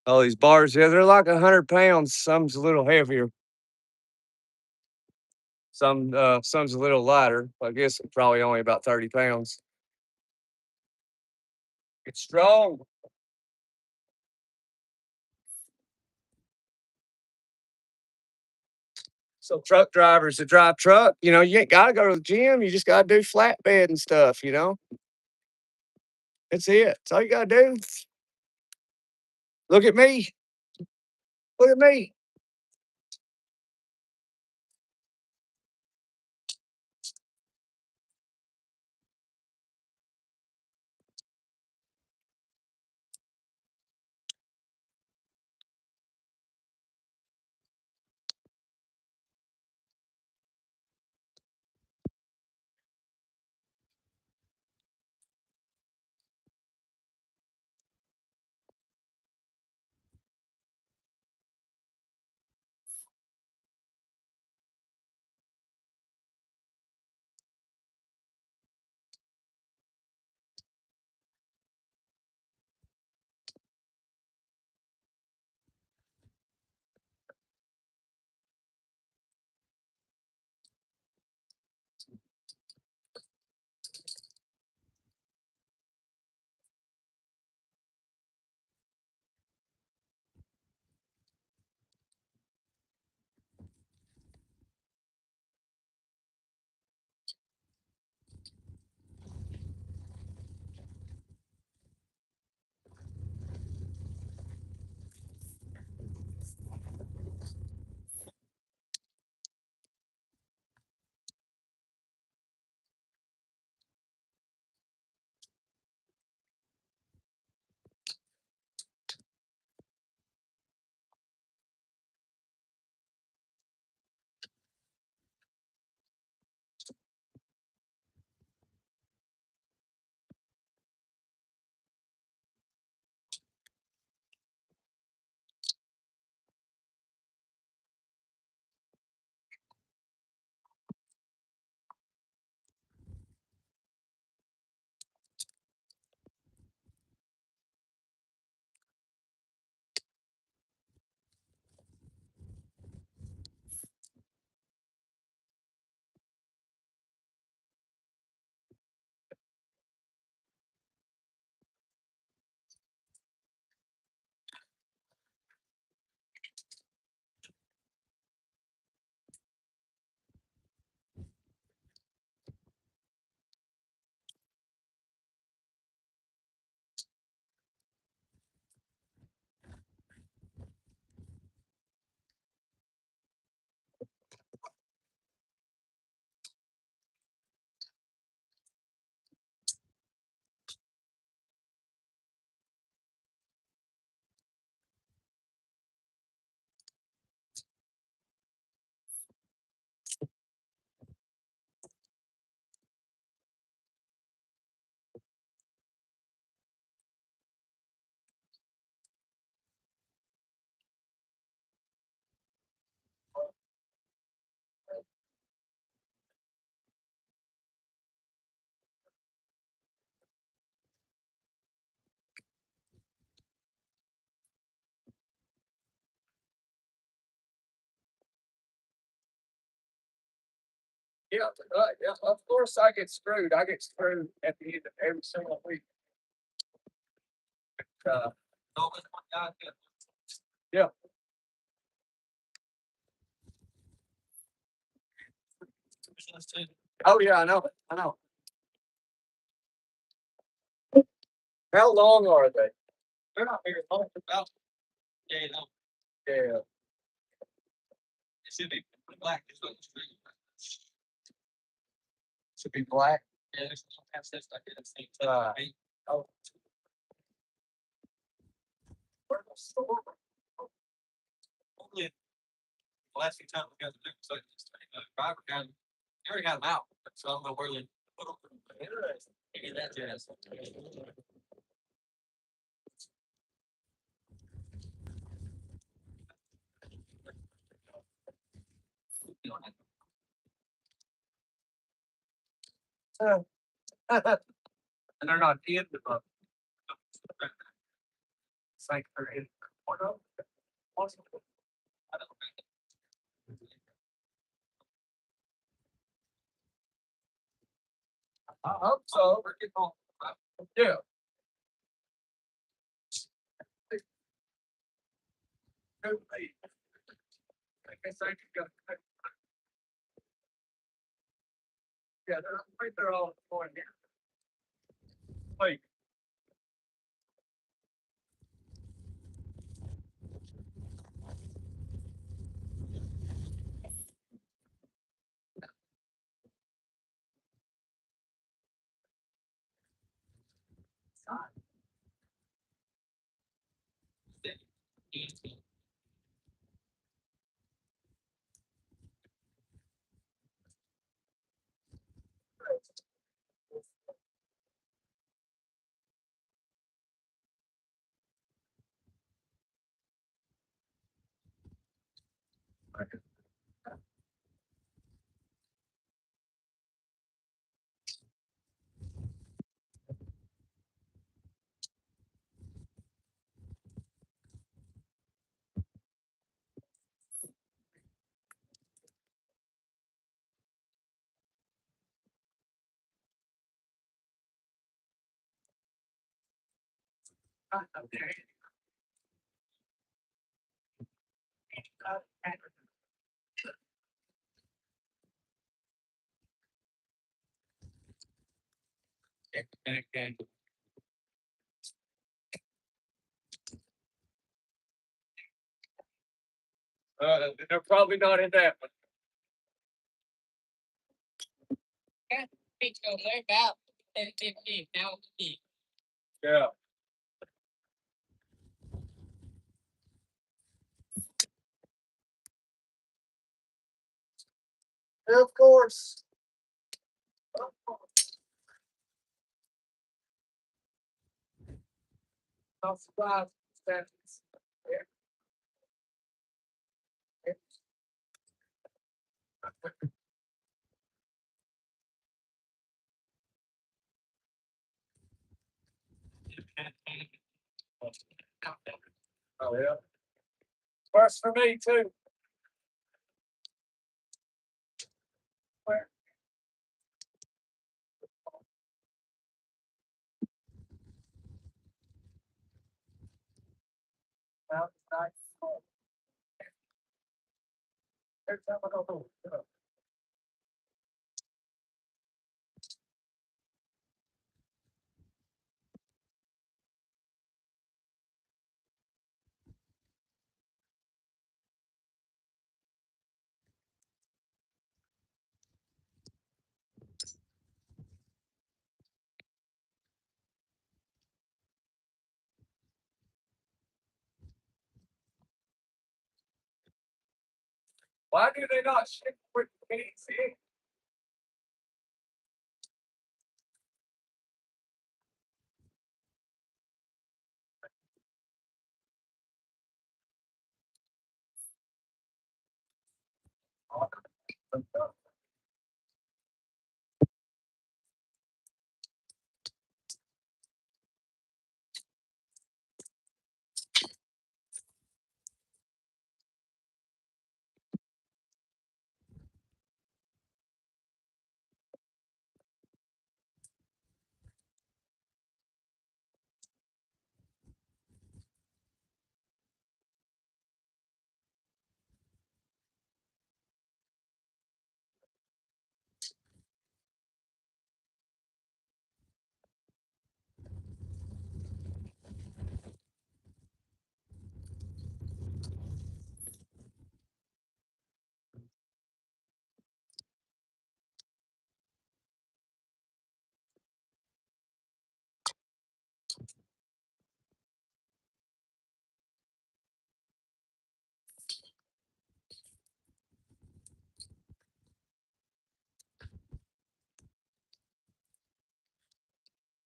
Oh, these bars, yeah, they're like 100 pounds. Some's a little heavier. Some's a little lighter. I guess it's probably only about 30 pounds. It's strong. So truck drivers that drive truck, you ain't gotta go to the gym. You just gotta do flatbed and stuff. That's it. That's all you gotta do. Look at me. Look at me. Yeah, yeah, of course I get screwed. I get screwed at the end of every single week. Uh, yeah. Oh yeah, I know. I know. How long are they? They're not very long. About yeah. Should be black. Uh, oh, where's the store? Uh, and they're not in the book. It's like they're in. I hope so. Yeah. I guess I could go. Yeah, they're right there all going here. Wait. They're probably not in that one. Yeah. Of course. Not surprised. Oh yeah. Works for me too. Where? Well, nice. There's some of those. Why do they not ship with PVC?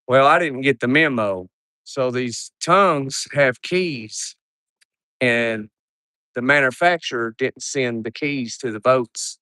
Well, I didn't get the memo. So these tongues have keys, and the manufacturer didn't send the keys to the boats.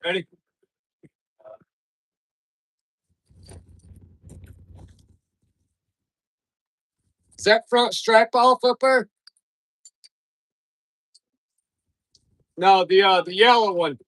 Ready? Is that front strap off up there? No, the yellow one.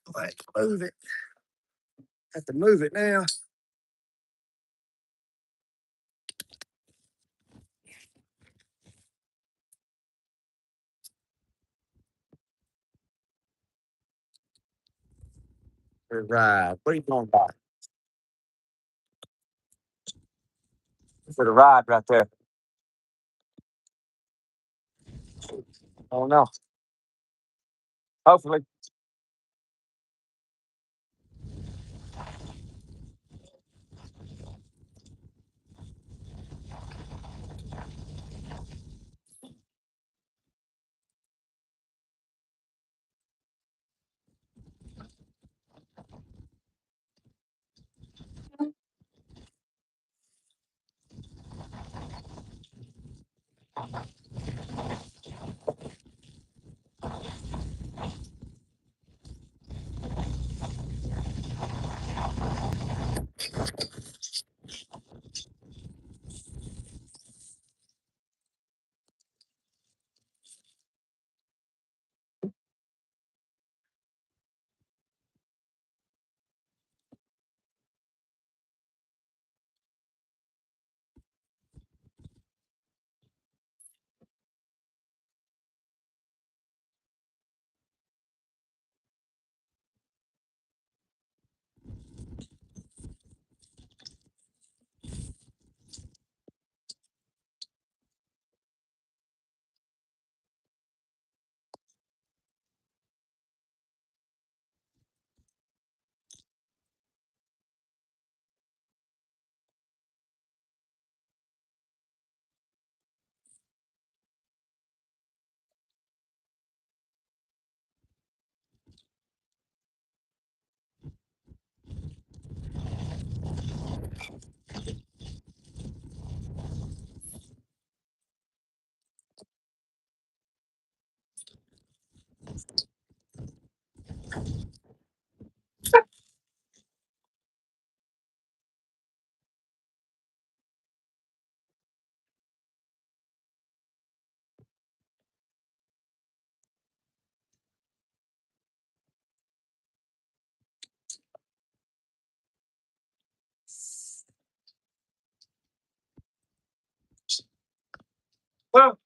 Let's move it. Have to move it now. Right. What are you going by? For the ride right there. Oh no. Hopefully. Well,